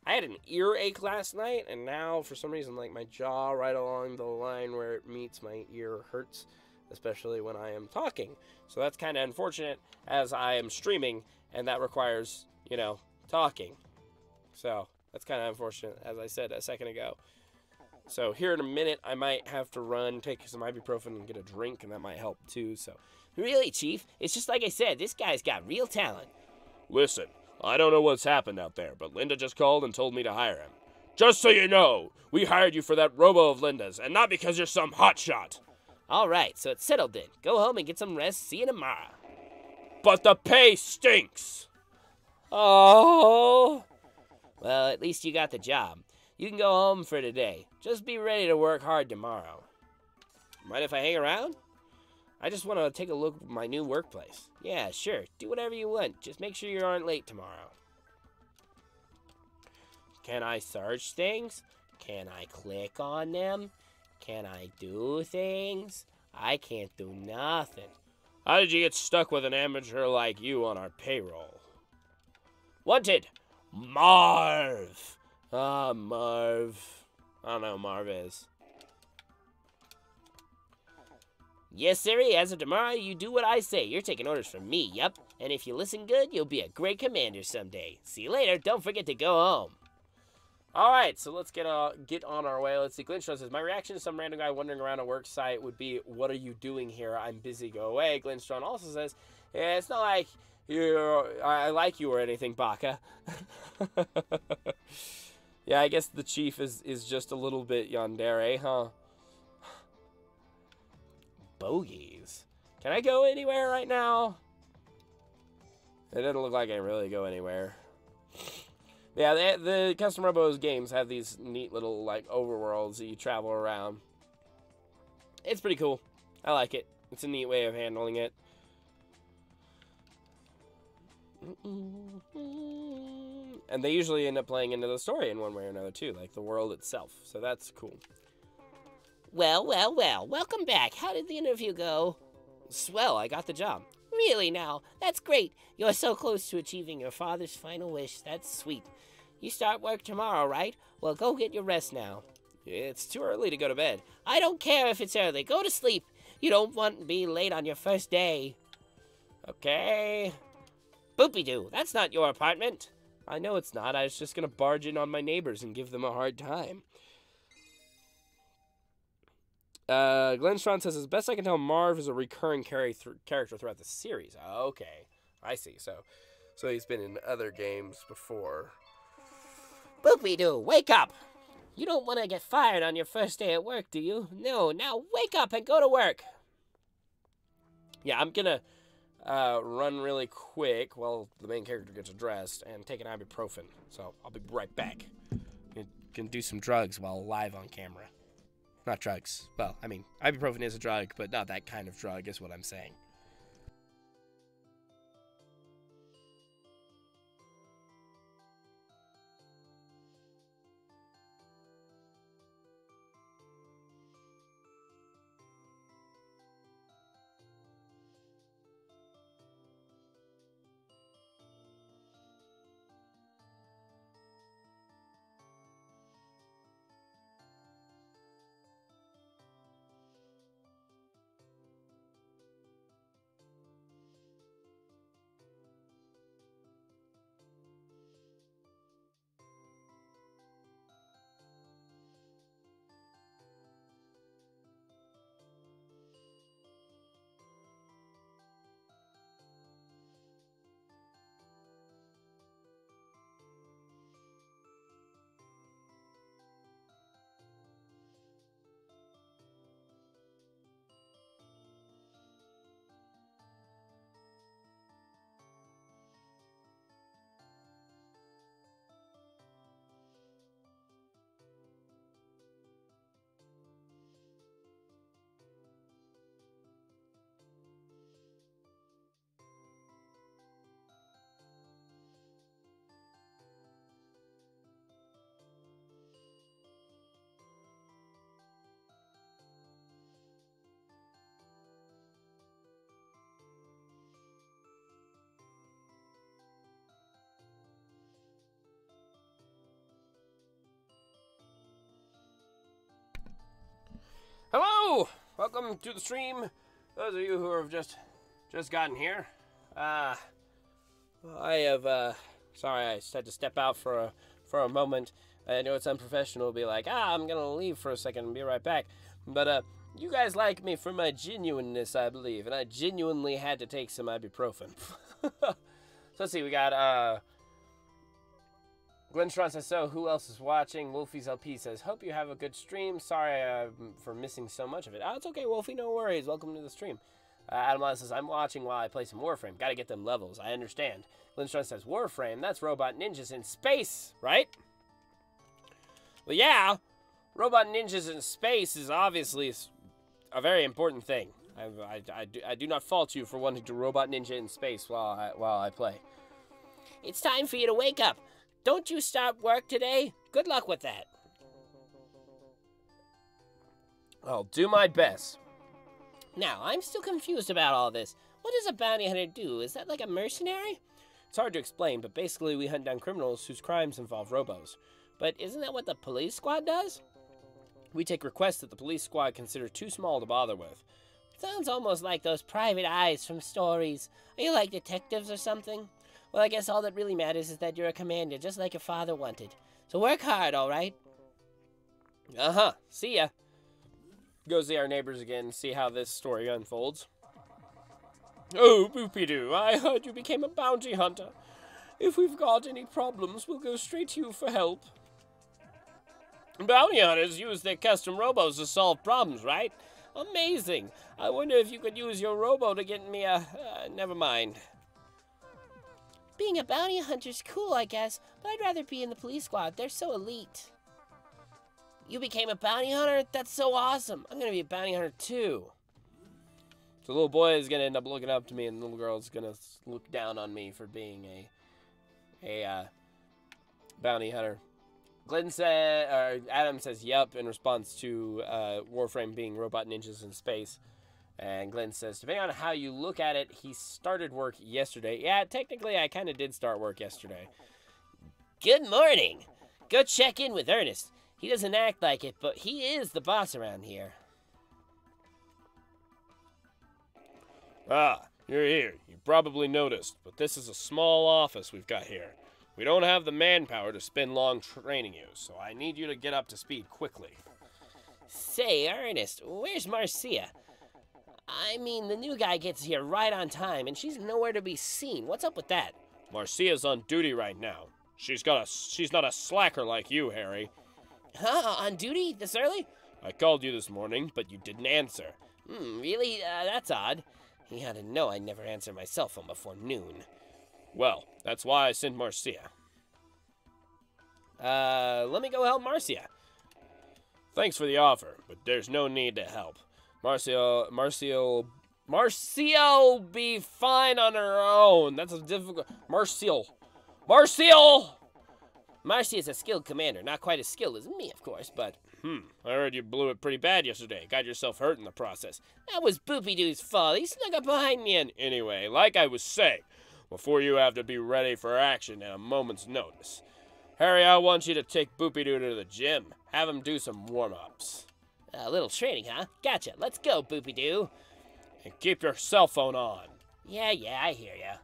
I had an earache last night, and now, for some reason, like, my jaw right along the line where it meets my ear hurts, especially when I am talking. So that's kind of unfortunate, as I am streaming, and that requires, you know, talking. So that's kind of unfortunate, as I said a second ago. So here in a minute, I might have to run, take some ibuprofen, and get a drink, and that might help too. So, really, Chief, it's just like I said, this guy's got real talent. Listen, I don't know what's happened out there, but Linda just called and told me to hire him. Just so you know, we hired you for that Robo of Linda's, and not because you're some hotshot. All right, so it's settled then. Go home and get some rest. See you tomorrow. But the pay stinks. Oh. Well, at least you got the job. You can go home for today. Just be ready to work hard tomorrow. Mind if I hang around? I just want to take a look at my new workplace. Yeah, sure. Do whatever you want. Just make sure you aren't late tomorrow. Can I search things? Can I click on them? Can I do things? I can't do nothing. How did you get stuck with an amateur like you on our payroll? Wanted! Marv! Ah, Marv. I don't know who Marv is. Yes, sirree. As of tomorrow, you do what I say. You're taking orders from me, yup. And if you listen good, you'll be a great commander someday. See you later. Don't forget to go home. Alright, so let's get on our way. Let's see. Glenstron says, my reaction to some random guy wandering around a work site would be, what are you doing here? I'm busy. Go away. Glenstron also says, yeah, it's not like I like you or anything, Baka. Yeah, I guess the chief is just a little bit yandere, huh? Bogies. Can I go anywhere right now? It doesn't look like I can really go anywhere. Yeah, the Custom Robos games have these neat little, like, overworlds that you travel around. It's pretty cool. I like it. It's a neat way of handling it. And they usually end up playing into the story in one way or another, too, like the world itself. So that's cool. Well, well, well. Welcome back. How did the interview go? Swell, I got the job. Really now? That's great. You're so close to achieving your father's final wish. That's sweet. You start work tomorrow, right? Well, go get your rest now. It's too early to go to bed. I don't care if it's early. Go to sleep. You don't want to be late on your first day. Okay. Boopy-doo, that's not your apartment. I know it's not. I was just going to barge in on my neighbors and give them a hard time. Glenn Strawn says, as best I can tell, Marv is a recurring character throughout the series. Okay. I see. So he's been in other games before. Boopy-doo, wake up. You don't want to get fired on your first day at work, do you? No, now wake up and go to work. Yeah, I'm going to run really quick while the main character gets dressed and take an ibuprofen. So I'll be right back. You can do some drugs while live on camera. Not drugs. Well, I mean, ibuprofen is a drug, but not that kind of drug is what I'm saying. Hello! Welcome to the stream. Those of you who have just gotten here. I have, sorry, I just had to step out for a moment. I know it's unprofessional to be like, I'm gonna leave for a second and be right back. But, you guys like me for my genuineness, I believe, and I genuinely had to take some ibuprofen. So let's see, we got, Glenn Strawn says, so who else is watching? Wolfie's LP says, hope you have a good stream. Sorry for missing so much of it. Oh, it's okay, Wolfie, no worries. Welcome to the stream. Adam Lyon says, I'm watching while I play some Warframe. Gotta get them levels. I understand. Glenn Strawn says, Warframe, that's robot ninjas in space, right? Well, yeah. Robot ninjas in space is obviously a very important thing. I do not fault you for wanting to robot ninja in space while I play. It's time for you to wake up. Don't you start work today? Good luck with that. I'll do my best. Now, I'm still confused about all this. What does a bounty hunter do? Is that like a mercenary? It's hard to explain, but basically we hunt down criminals whose crimes involve robos. But isn't that what the police squad does? We take requests that the police squad consider too small to bother with. Sounds almost like those private eyes from stories. Are you like detectives or something? Well, I guess all that really matters is that you're a commander, just like your father wanted. So work hard, all right? Uh-huh. See ya. Go see our neighbors again, see how this story unfolds. Oh, Boopy-Doo, I heard you became a bounty hunter. If we've got any problems, we'll go straight to you for help. Bounty hunters use their custom robos to solve problems, right? Amazing. I wonder if you could use your robo to get me a... never mind. Being a bounty hunter's cool, I guess, but I'd rather be in the police squad. They're so elite. You became a bounty hunter? That's so awesome. I'm gonna be a bounty hunter too. So the little boy is gonna end up looking up to me, and the little girl's gonna look down on me for being a bounty hunter. Glenn said, or Adam says, "Yup," in response to Warframe being robot ninjas in space. And Glenn says, "Depending on how you look at it, he started work yesterday." Yeah, technically, I kind of did start work yesterday. Good morning. Go check in with Ernest. He doesn't act like it, but he is the boss around here. Ah, you're here. You probably noticed, but this is a small office we've got here. We don't have the manpower to spend long training you, so I need you to get up to speed quickly. Say, Ernest, where's Marcia? I mean, the new guy gets here right on time, and she's nowhere to be seen. What's up with that? Marcia's on duty right now. She's not a slacker like you, Harry. Huh? On duty? This early? I called you this morning, but you didn't answer. Really? That's odd. He ought to know I never answer my cell phone before noon. Well, that's why I sent Marcia. Let me go help Marcia. Thanks for the offer, but there's no need to help. Marcia'll be fine on her own. That's a difficult... Marcia'll! Marcia is a skilled commander. Not quite as skilled as me, of course, but... I heard you blew it pretty bad yesterday. Got yourself hurt in the process. That was Boopy-Doo's fault. He snuck up behind me and... Anyway, like I was saying, before you have to be ready for action at a moment's notice. Harry, I want you to take Boopy-Doo to the gym. Have him do some warm-ups. A little training, huh? Gotcha. Let's go, Boopy-Doo. And keep your cell phone on. Yeah, I hear ya.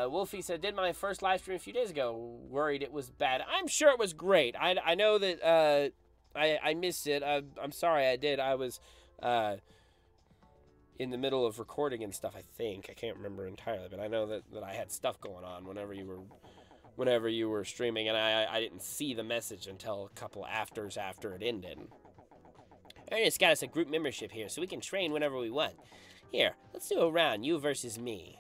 Wolfie said, did my first live stream a few days ago. Worried it was bad. I'm sure it was great. I know that I missed it. I'm sorry I did. I was in the middle of recording and stuff, I think. I can't remember entirely, but I know that I had stuff going on whenever you were streaming, and I didn't see the message until a couple afters after it ended. Ernest got us a group membership here, so we can train whenever we want. Here, let's do a round, you versus me.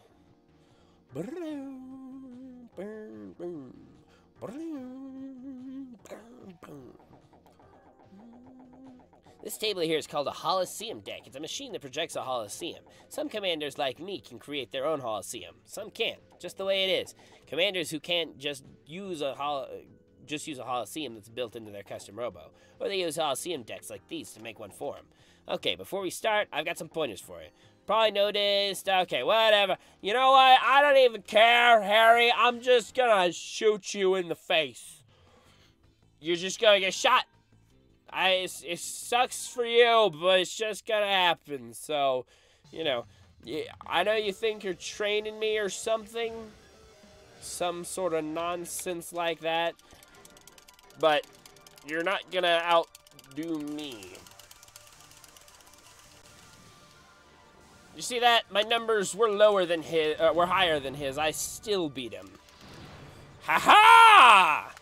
This table here is called a Holosseum deck. It's a machine that projects a Holosseum. Some commanders like me can create their own Holosseum. Some can't, just the way it is. Commanders who can't just use a Holosseum that's built into their custom Robo. Or they use Holosseum decks like these to make one for them. Okay, before we start, I've got some pointers for you. Probably noticed. Okay, whatever. You know what? I don't even care, Harry. I'm just gonna shoot you in the face. You're just gonna get shot. It sucks for you, but it's just gonna happen. So, you know, I know you think you're training me or something. Some sort of nonsense like that. But you're not gonna outdo me. You see that? My numbers were lower than his, were higher than his. I still beat him. Ha ha!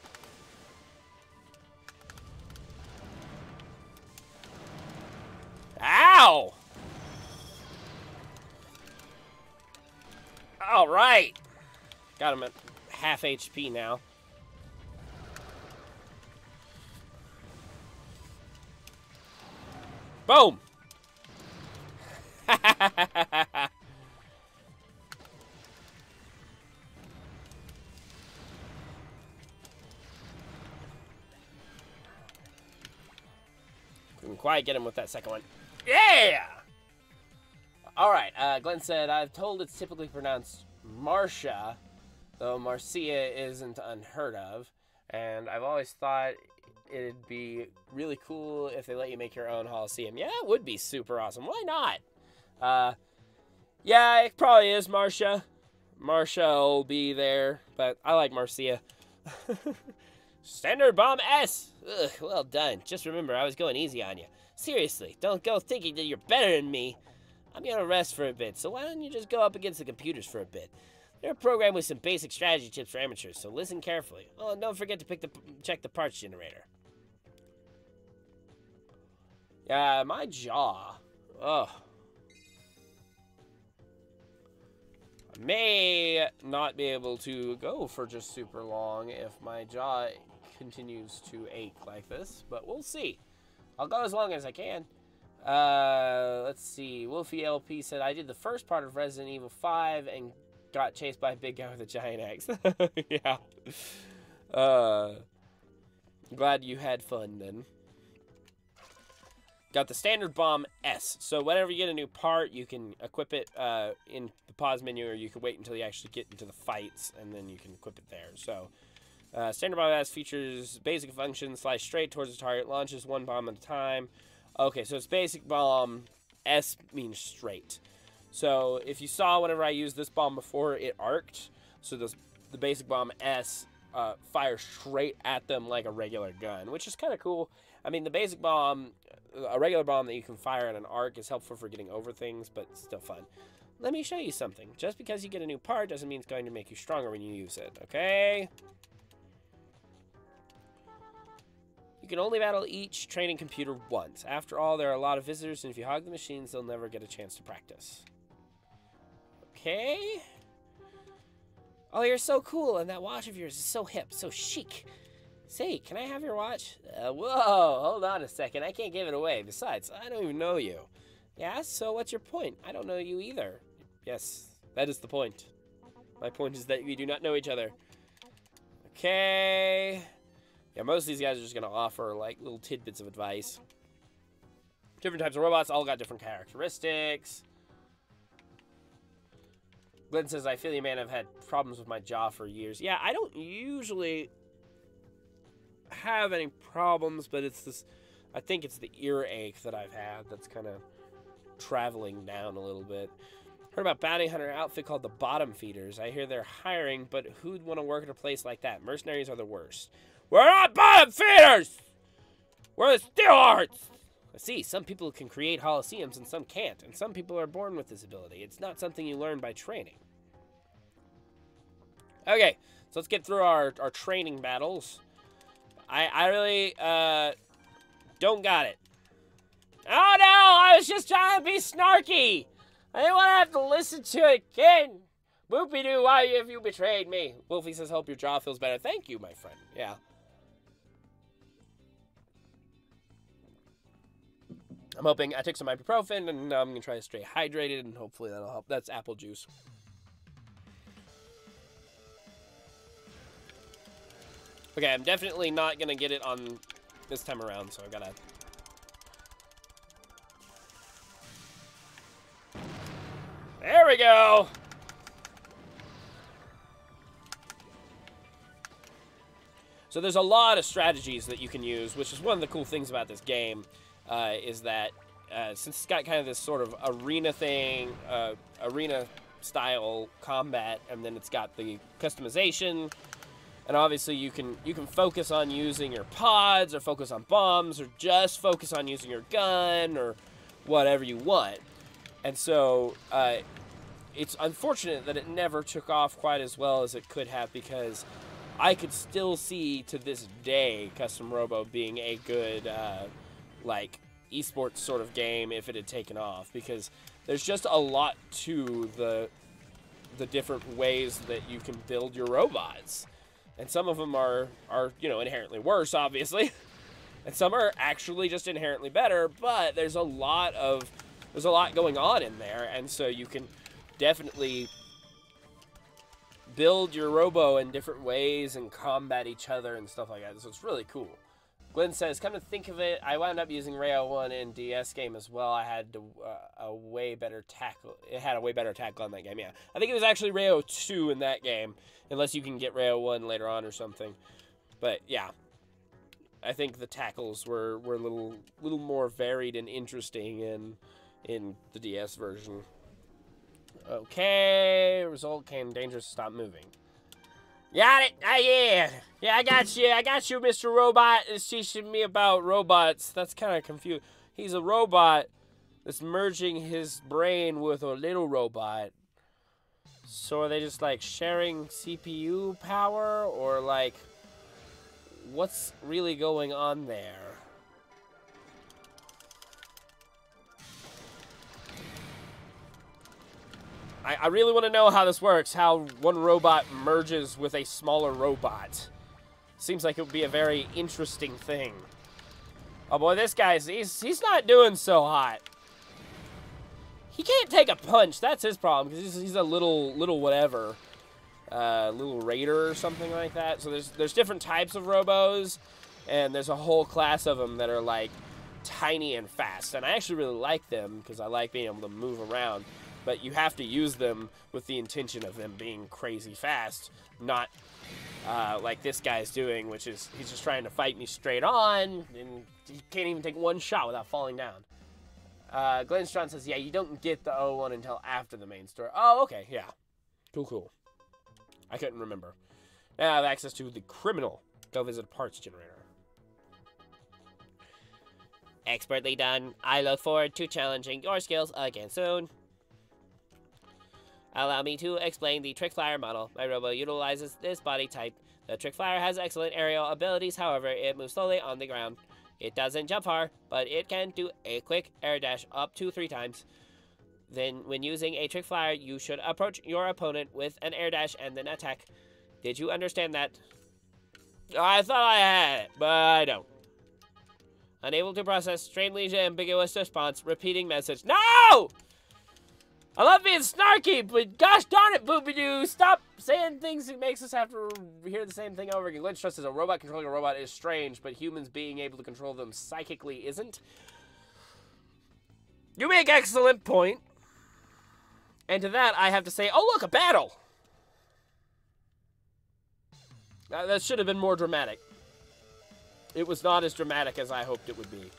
Ow! All right. Got him at half HP now. Boom! Couldn't quite get him with that second one. Yeah! Alright, Glenn said, I've told it's typically pronounced Marcia, though Marcia isn't unheard of. And I've always thought it'd be really cool if they let you make your own Holosseum. Yeah, it would be super awesome. Why not? Yeah, it probably is Marcia. Marcia will be there, but I like Marcia. Standard Bomb S! Ugh, well done. Just remember, I was going easy on you. Seriously, don't go thinking that you're better than me. I'm gonna rest for a bit, so why don't you just go up against the computers for a bit? They're a program with some basic strategy tips for amateurs, so listen carefully. Oh, and don't forget to check the parts generator. Yeah, my jaw. Ugh. I may not be able to go for just super long if my jaw continues to ache like this, but we'll see. I'll go as long as I can. Let's see. Wolfie LP said, I did the first part of Resident Evil 5 and got chased by a big guy with a giant axe. Yeah. Glad you had fun then. Got the standard bomb S. So whenever you get a new part, you can equip it in the pause menu, or you can wait until you actually get into the fights, and then you can equip it there. So standard bomb S features basic functions, flies straight towards the target, launches one bomb at a time. Okay, so it's basic bomb. S means straight. So if you saw whenever I used this bomb before, it arced. So the basic bomb S fires straight at them like a regular gun, which is kind of cool. I mean, the basic bomb, a regular bomb that you can fire at an arc is helpful for getting over things, but still fun. Let me show you something. Just because you get a new part doesn't mean it's going to make you stronger when you use it, okay? You can only battle each training computer once. After all, there are a lot of visitors, and if you hog the machines, they'll never get a chance to practice. Okay. Oh, you're so cool, and that watch of yours is so hip, so chic. Say, can I have your watch? Whoa, hold on a second. I can't give it away. Besides, I don't even know you. Yeah, so what's your point? I don't know you either. Yes, that is the point. My point is that we do not know each other. Okay. Yeah, most of these guys are just going to offer, like, little tidbits of advice. Different types of robots, all got different characteristics. Glenn says, I feel you, man. I've had problems with my jaw for years. Yeah, I don't usually have any problems, but it's this, I think it's the earache that I've had that's kind of traveling down a little bit. Heard about bounty hunter outfit called the Bottom Feeders. I hear they're hiring, but who'd want to work at a place like that? Mercenaries are the worst. We're not bottom feeders! We're the steel hearts! I see, some people can create Holosseums and some can't, and some people are born with this ability. It's not something you learn by training. Okay, so let's get through our training battles. I really, don't got it. Oh no, I was just trying to be snarky. I didn't want to have to listen to it again. Whoopie-doo, why have you betrayed me? Wolfie says, hope your jaw feels better. Thank you, my friend. Yeah. I'm hoping I took some ibuprofen, and now I'm going to try to stay hydrated, and hopefully that'll help. That's apple juice. Okay, I'm definitely not going to get it on this time around, so I've got to... There we go! So there's a lot of strategies that you can use, which is one of the cool things about this game, is that since it's got kind of this sort of arena thing, arena-style combat, and then it's got the customization, and obviously you can focus on using your pods, or focus on bombs, or just focus on using your gun, or whatever you want. And so it's unfortunate that it never took off quite as well as it could have, because I could still see to this day Custom Robo being a good like esports sort of game if it had taken off, because there's just a lot to the different ways that you can build your robots, and some of them are you know, inherently worse, obviously, and some are actually just inherently better. But there's a lot going on in there, and so you can definitely build your Robo in different ways and combat each other and stuff like that. So it's really cool. Glenn says, come to think of it, I wound up using Rayo 1 in DS game as well. I had a way better tackle. It had a way better tackle on that game, yeah. I think it was actually Rayo 2 in that game, unless you can get Rayo 1 later on or something. But yeah, I think the tackles were a little more varied and interesting in the DS version. Okay, result came dangerous to stop moving. Got it. Yeah, I got you, Mr. Robot is teaching me about robots. That's kind of confused. He's a robot that's merging his brain with a little robot. So are they just like sharing CPU power, or like what's really going on there? I really want to know how this works, how one robot merges with a smaller robot. Seems like it would be a very interesting thing. Oh boy, this guy's he's not doing so hot. He can't take a punch. That's his problem because he's a little whatever, little raider or something like that. So there's different types of Robos, and there's a whole class of them that are like tiny and fast. And I actually really like them because I like being able to move around. But you have to use them with the intention of them being crazy fast, not like this guy's doing, which is he's just trying to fight me straight on, and he can't even take one shot without falling down. Glenstron says, yeah, you don't get the O1 until after the main story. Oh, okay, yeah. Cool. I couldn't remember. Now I have access to the criminal. Go visit a parts generator. Expertly done. I look forward to challenging your skills again soon. Allow me to explain the Trick Flyer model. My Robo utilizes this body type. The Trick Flyer has excellent aerial abilities, however, it moves slowly on the ground. It doesn't jump far, but it can do a quick air dash up to 3 times. Then, when using a Trick Flyer, you should approach your opponent with an air dash and then attack. Did you understand that? I thought I had it, but I don't. Unable to process strangely ambiguous response, repeating message. No! I love being snarky, but gosh darn it, Boobadoo, stop saying things that makes us have to hear the same thing over again. Glitch Trust says a robot controlling a robot is strange, but humans being able to control them psychically isn't. You make excellent point. And to that, I have to say, oh look, a battle! That should have been more dramatic. It was not as dramatic as I hoped it would be.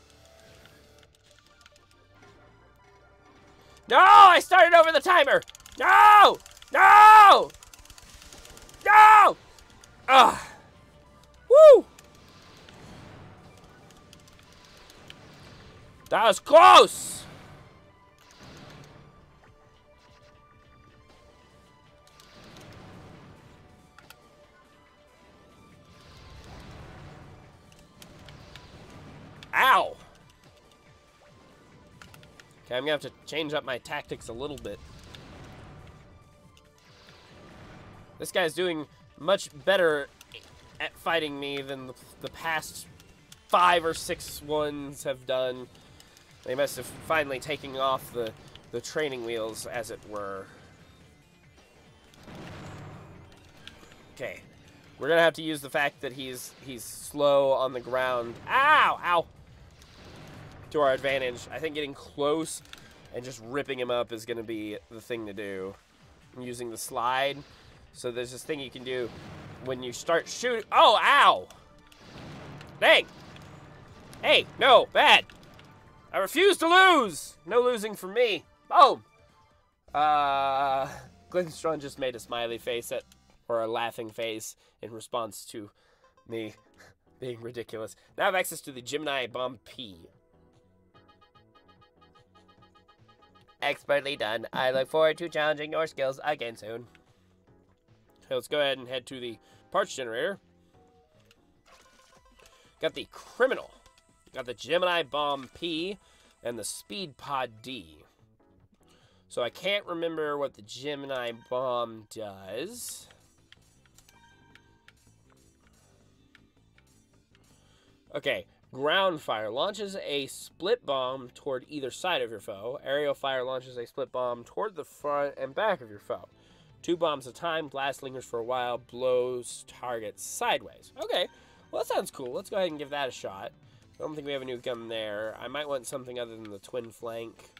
No! I started over the timer! No! No! No! Ugh! Woo! That was close! Ow! Okay, I'm gonna have to change up my tactics a little bit. This guy's doing much better at fighting me than the past 5 or 6 ones have done. They must have finally taken off the training wheels, as it were. Okay. We're gonna have to use the fact that he's slow on the ground. Ow! Ow! To our advantage. I think getting close and just ripping him up is going to be the thing to do. I'm using the slide. So there's this thing you can do when you start shooting. Oh, ow! Dang! Hey, no, bad! I refuse to lose! No losing for me. Boom! Glenstron just made a smiley face or a laughing face in response to me being ridiculous. Now I have access to the Gemini Bomb P. Expertly done. I look forward to challenging your skills again soon. So let's go ahead and head to the parts generator. Got the criminal. Got the Gemini Bomb P and the Speed Pod D. So I can't remember what the Gemini Bomb does. Okay. Ground fire launches a split bomb toward either side of your foe. Aerial fire launches a split bomb toward the front and back of your foe. 2 bombs at a time. Blast lingers for a while. Blows targets sideways. Okay, well that sounds cool. Let's go ahead and give that a shot. I don't think we have a new gun there. I might want something other than the twin flank.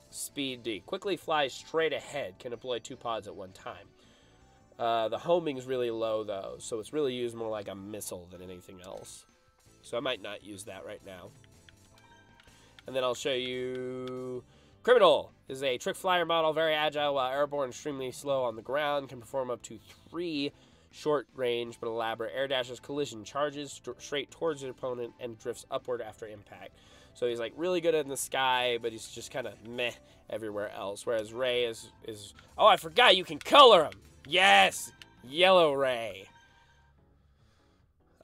Speed D. Quickly flies straight ahead. Can deploy 2 pods at one time. The homing is really low though, so it's really used more like a missile than anything else. So I might not use that right now. And then I'll show you... Criminal is a Trick Flyer model, very agile while airborne, extremely slow on the ground, can perform up to 3 short range but elaborate air dashes, collision charges straight towards your opponent, and drifts upward after impact. So he's like really good in the sky, but he's just kind of meh everywhere else. Whereas Ray is... Oh, I forgot you can color him! Yes! Yellow Ray.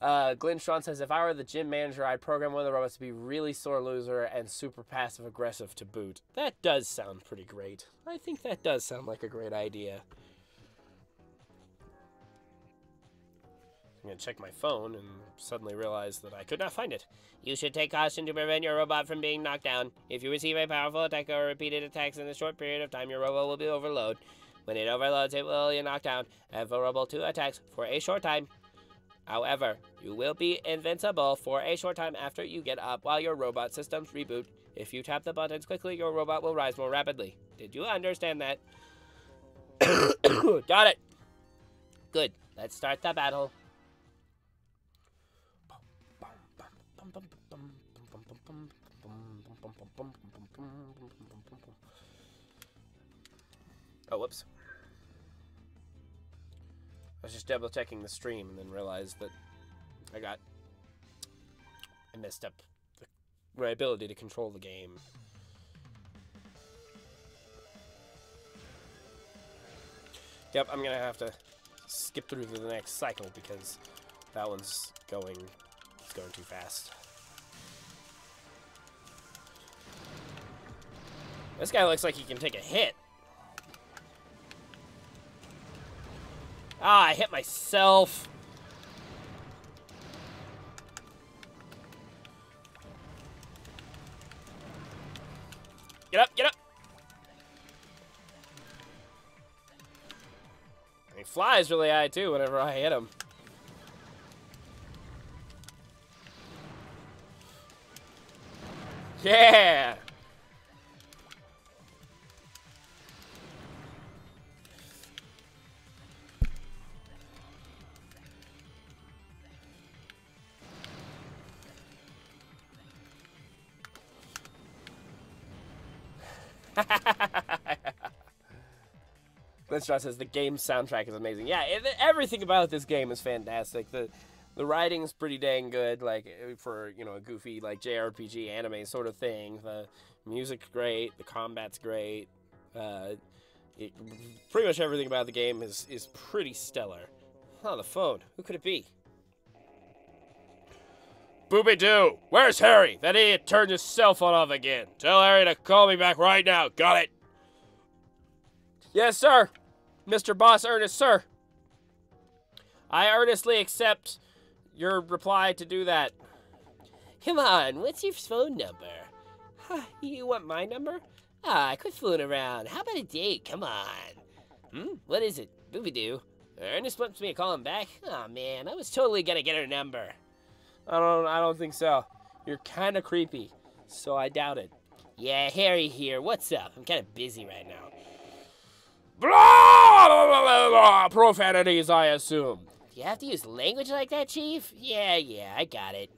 Glenstron says, if I were the gym manager, I'd program one of the robots to be really sore loser and super passive-aggressive to boot. That does sound pretty great. I think that does sound like a great idea. I'm gonna check my phone and suddenly realize that I could not find it. You should take caution to prevent your robot from being knocked down. If you receive a powerful attack or repeated attacks in a short period of time, your robot will be overloaded. When it overloads, it will be knocked down and vulnerable to attacks for a short time. However, you will be invincible for a short time after you get up while your robot systems reboot. If you tap the buttons quickly, your robot will rise more rapidly. Did you understand that? Got it. Good. Let's start the battle. Oh, whoops. I was just double checking the stream and then realized that I messed up my ability to control the game. Yep, I'm gonna have to skip through to the next cycle because that one's going too fast. This guy looks like he can take a hit. Ah, I hit myself. Get up, get up. He flies really high too whenever I hit him. Yeah. Glenstraw says the game soundtrack is amazing. Yeah, everything about this game is fantastic. The writing's pretty dang good, like for a goofy like JRPG anime sort of thing. The music's great. The combat's great. Pretty much everything about the game is pretty stellar. Oh, the phone. Who could it be? Booby-doo! Where's Harry? That idiot turned his cell phone off again. Tell Harry to call me back right now. Got it? Yes, sir. Mr. Boss Ernest, sir. I earnestly accept your reply to do that. Come on, what's your phone number? Huh, you want my number? Ah, quit fooling around. How about a date? Come on. What is it? Booby-doo. Ernest wants me to call him back? Aw, man, I was totally gonna get her number. I don't think so. You're kind of creepy, so I doubt it. Yeah, Harry here. What's up? I'm kind of busy right now. Blah, blah, blah, blah, profanities, I assume. Do you have to use language like that, Chief? Yeah, I got it.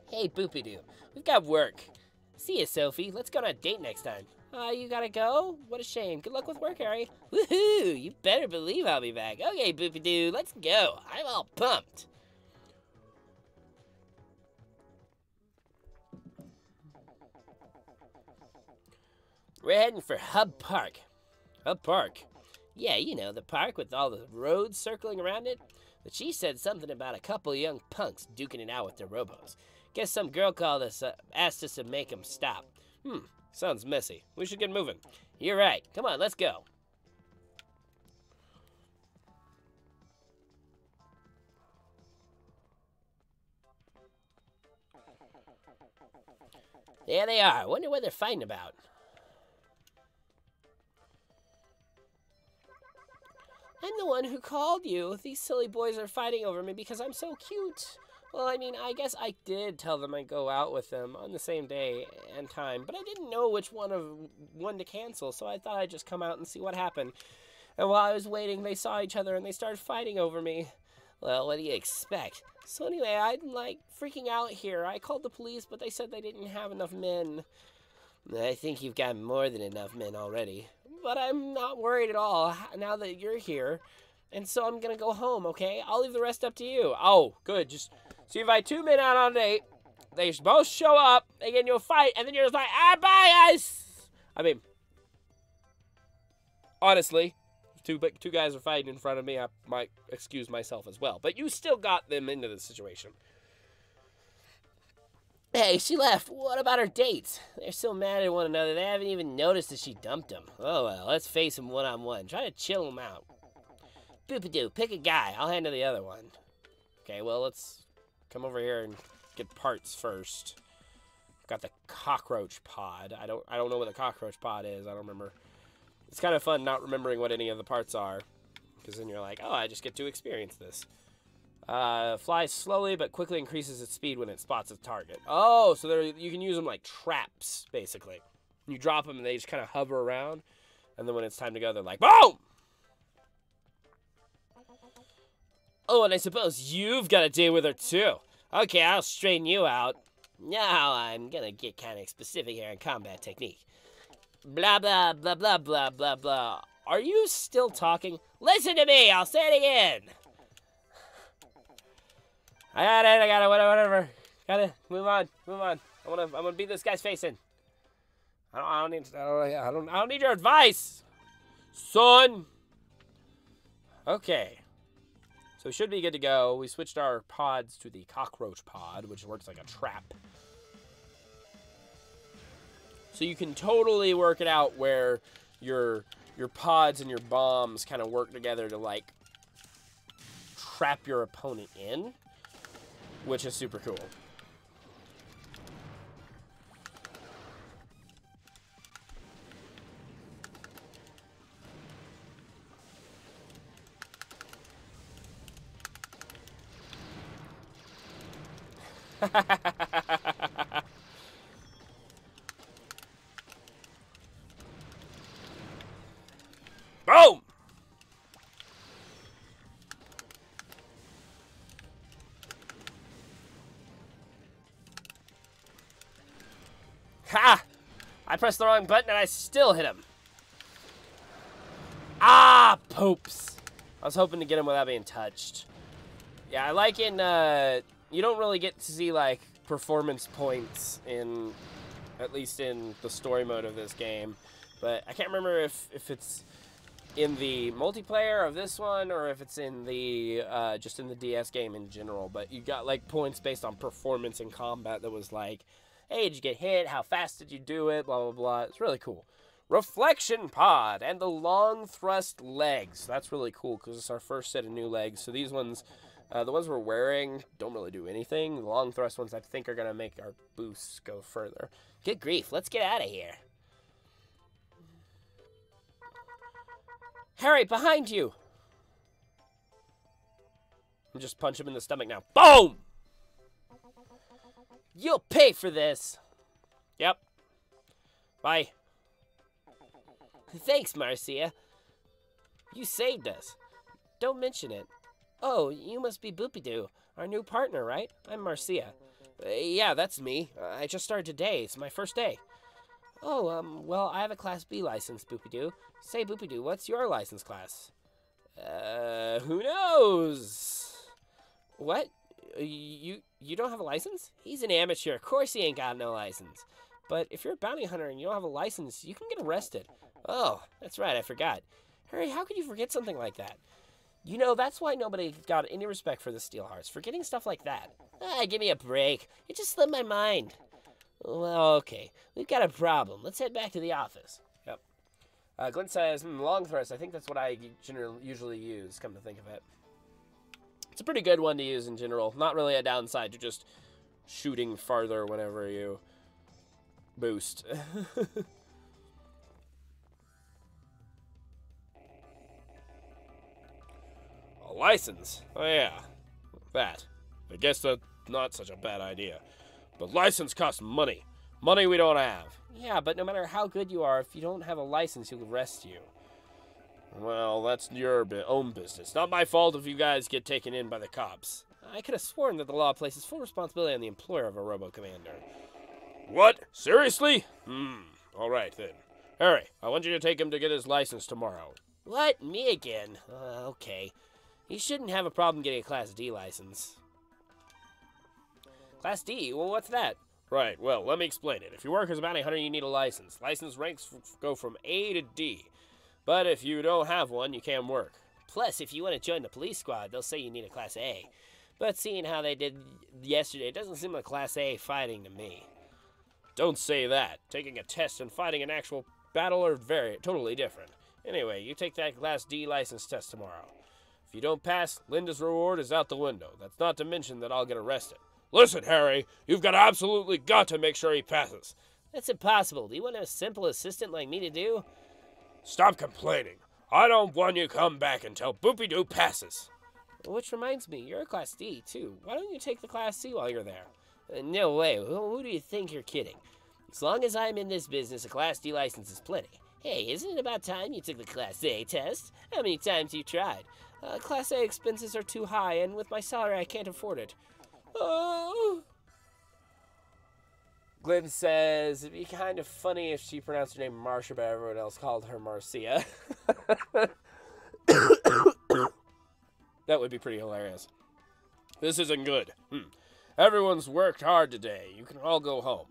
Hey, Boopy-Doo. We've got work. See ya, Sophie. Let's go on a date next time. You gotta go? What a shame. Good luck with work, Harry. Woohoo! You better believe I'll be back. Okay, Boopy-Doo, let's go. I'm all pumped. We're heading for Hub Park. Hub Park? Yeah, you know, the park with all the roads circling around it. But she said something about a couple of young punks duking it out with their robos. Guess some girl called us, asked us to make them stop. Sounds messy. We should get moving. You're right. Come on, let's go. There they are. Wonder what they're fighting about. I'm the one who called you. These silly boys are fighting over me because I'm so cute. Well, I mean, I guess I did tell them I'd go out with them on the same day and time, but I didn't know which one to cancel, so I thought I'd just come out and see what happened. And while I was waiting, they saw each other and they started fighting over me. Well, what do you expect? So anyway, I'm like freaking out here. I called the police, but they said they didn't have enough men. I think you've got more than enough men already. But I'm not worried at all now that you're here. And so I'm going to go home, okay? I'll leave the rest up to you. Oh, good. Just so you invite two men out on a date. They both show up. They get into a fight. And then you're just like, bye, guys. I mean, honestly, if two guys are fighting in front of me, I might excuse myself as well. But you still got them into this situation. Hey, she left. What about her dates? They're so mad at one another, they haven't even noticed that she dumped them. Oh, well, let's face them one-on-one. Try to chill them out. Boop-a-doo, pick a guy. I'll handle the other one. Okay, well, let's come over here and get parts first. Got the cockroach pod. I don't know what the cockroach pod is. I don't remember. It's kind of fun not remembering what any of the parts are, because then you're like, oh, I just get to experience this. Flies slowly but quickly increases its speed when it spots a target. Oh, so you can use them like traps, basically. You drop them and they just kind of hover around, and then when it's time to go, they're like, boom! Oh, and I suppose you've got to deal with her too. Okay, I'll straighten you out. Now I'm gonna get kind of specific here on combat technique. Blah, blah, blah, blah, blah, blah, blah. Are you still talking? Listen to me, I'll say it again. I got it, whatever. Gotta move on. I wanna beat this guy's face in. I don't need your advice, son. Okay. So we should be good to go. We switched our pods to the cockroach pod, which works like a trap. So you can totally work it out where your pods and your bombs kind of work together to like trap your opponent in, which is super cool. Boom! Ha! I pressed the wrong button and I still hit him. Ah, poops. I was hoping to get him without being touched. Yeah, I like in, you don't really get to see, like, performance points in, at least in the story mode of this game. But I can't remember if it's in the multiplayer of this one or if it's in the, just in the DS game in general. But you got, like, points based on performance in combat that was like, hey, did you get hit? How fast did you do it? Blah, blah, blah. It's really cool. Reflection pod and the long thrust legs. That's really cool because it's our first set of new legs. So these ones, the ones we're wearing don't really do anything. The long thrust ones I think are going to make our boosts go further. Good grief, let's get out of here. Harry, behind you! I'm just punch him in the stomach now. Boom! You'll pay for this. Yep. Bye. Thanks, Marcia. You saved us. Don't mention it. Oh, you must be Boopy-Doo, our new partner, right? I'm Marcia. Yeah, that's me. I just started today. It's my first day. Oh, well, I have a Class B license, Boopy-Doo. Say, Boopy-Doo, what's your license class? Who knows? What? You don't have a license? He's an amateur. Of course he ain't got no license. But if you're a bounty hunter and you don't have a license, you can get arrested. Oh, that's right, I forgot. Harry, how could you forget something like that? You know, that's why nobody got any respect for the Steelhearts, forgetting stuff like that. Give me a break. It just slipped my mind. Well, okay. We've got a problem. Let's head back to the office. Yep. Glenn says, long thrust. I think that's what I usually use, come to think of it. It's a pretty good one to use in general. Not really a downside to just shooting farther whenever you boost. A license? Oh yeah, that. I guess that's not such a bad idea. But license costs money. Money we don't have. Yeah, but no matter how good you are, if you don't have a license, he'll arrest you. Well, that's your own business. Not my fault if you guys get taken in by the cops. I could have sworn that the law places full responsibility on the employer of a Robo Commander. What? Seriously? All right, then. Harry, I want you to take him to get his license tomorrow. What? Me again? Okay. He shouldn't have a problem getting a Class D license. Class D? Well, what's that? Right, well, let me explain it. If you work as a bounty hunter, you need a license. License ranks go from A to D. But if you don't have one, you can't work. Plus, if you want to join the police squad, they'll say you need a Class A. But seeing how they did yesterday, it doesn't seem like Class A fighting to me. Don't say that. Taking a test and fighting an actual battle are totally different. Anyway, you take that Class D license test tomorrow. If you don't pass, Linda's reward is out the window. That's not to mention that I'll get arrested. Listen, Harry, you've absolutely got to make sure he passes. That's impossible. Do you want a simple assistant like me to do? Stop complaining. I don't want you to come back until Boopy-Doo passes. Which reminds me, you're a Class D, too. Why don't you take the Class C while you're there? No way. Who do you think you're kidding? As long as I'm in this business, a Class D license is plenty. Hey, isn't it about time you took the Class A test? How many times have you tried? Class A expenses are too high, and with my salary, I can't afford it. Oh. Glenn says it'd be kind of funny if she pronounced her name Marcia, but everyone else called her Marcia. That would be pretty hilarious. This isn't good. Everyone's worked hard today. You can all go home.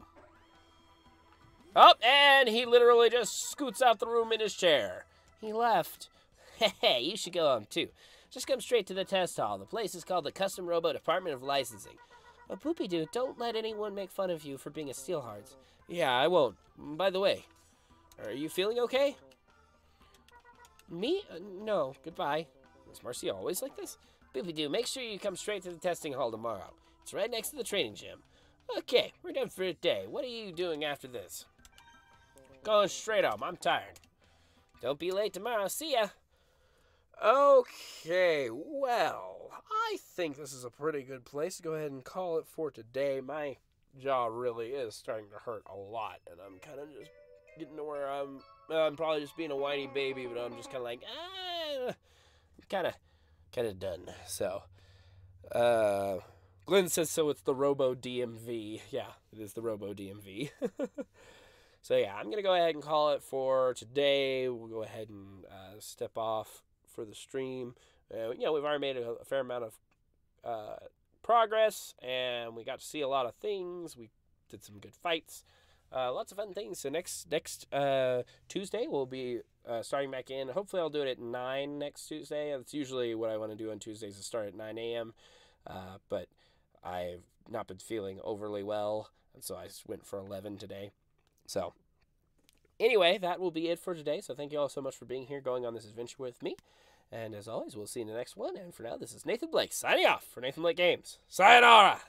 Oh, and he literally just scoots out the room in his chair. He left. Hey, you should go home, too. Just come straight to the test hall. The place is called the Custom Robo Department of Licensing. Boopy-Doo, don't let anyone make fun of you for being a Steelhearts. Yeah, I won't. By the way, are you feeling okay? Me? No. Goodbye. Is Marcia always like this? Boopy-Doo, make sure you come straight to the testing hall tomorrow. It's right next to the training gym. Okay, we're done for today. What are you doing after this? Going straight home. I'm tired. Don't be late tomorrow. See ya. Okay, well, I think this is a pretty good place to go ahead and call it for today. My jaw really is starting to hurt a lot, and I'm kind of just getting to where I'm probably just being a whiny baby, but I'm just kind of like, kind of done. So, Glenn says so it's the Robo DMV. Yeah, it is the Robo DMV. So yeah, I'm going to go ahead and call it for today. We'll go ahead and step off for the stream. We've already made a fair amount of progress, and we got to see a lot of things. We did some good fights. Lots of fun things. So next Tuesday, we'll be starting back in. Hopefully I'll do it at 9 next Tuesday. That's usually what I want to do on Tuesdays, is start at 9 a.m. But I've not been feeling overly well, and so I just went for 11 today. So, anyway, that will be it for today. So thank you all so much for being here, going on this adventure with me. And as always, we'll see you in the next one. And for now, this is Nathan Blake signing off for Nathan Blake Games. Sayonara!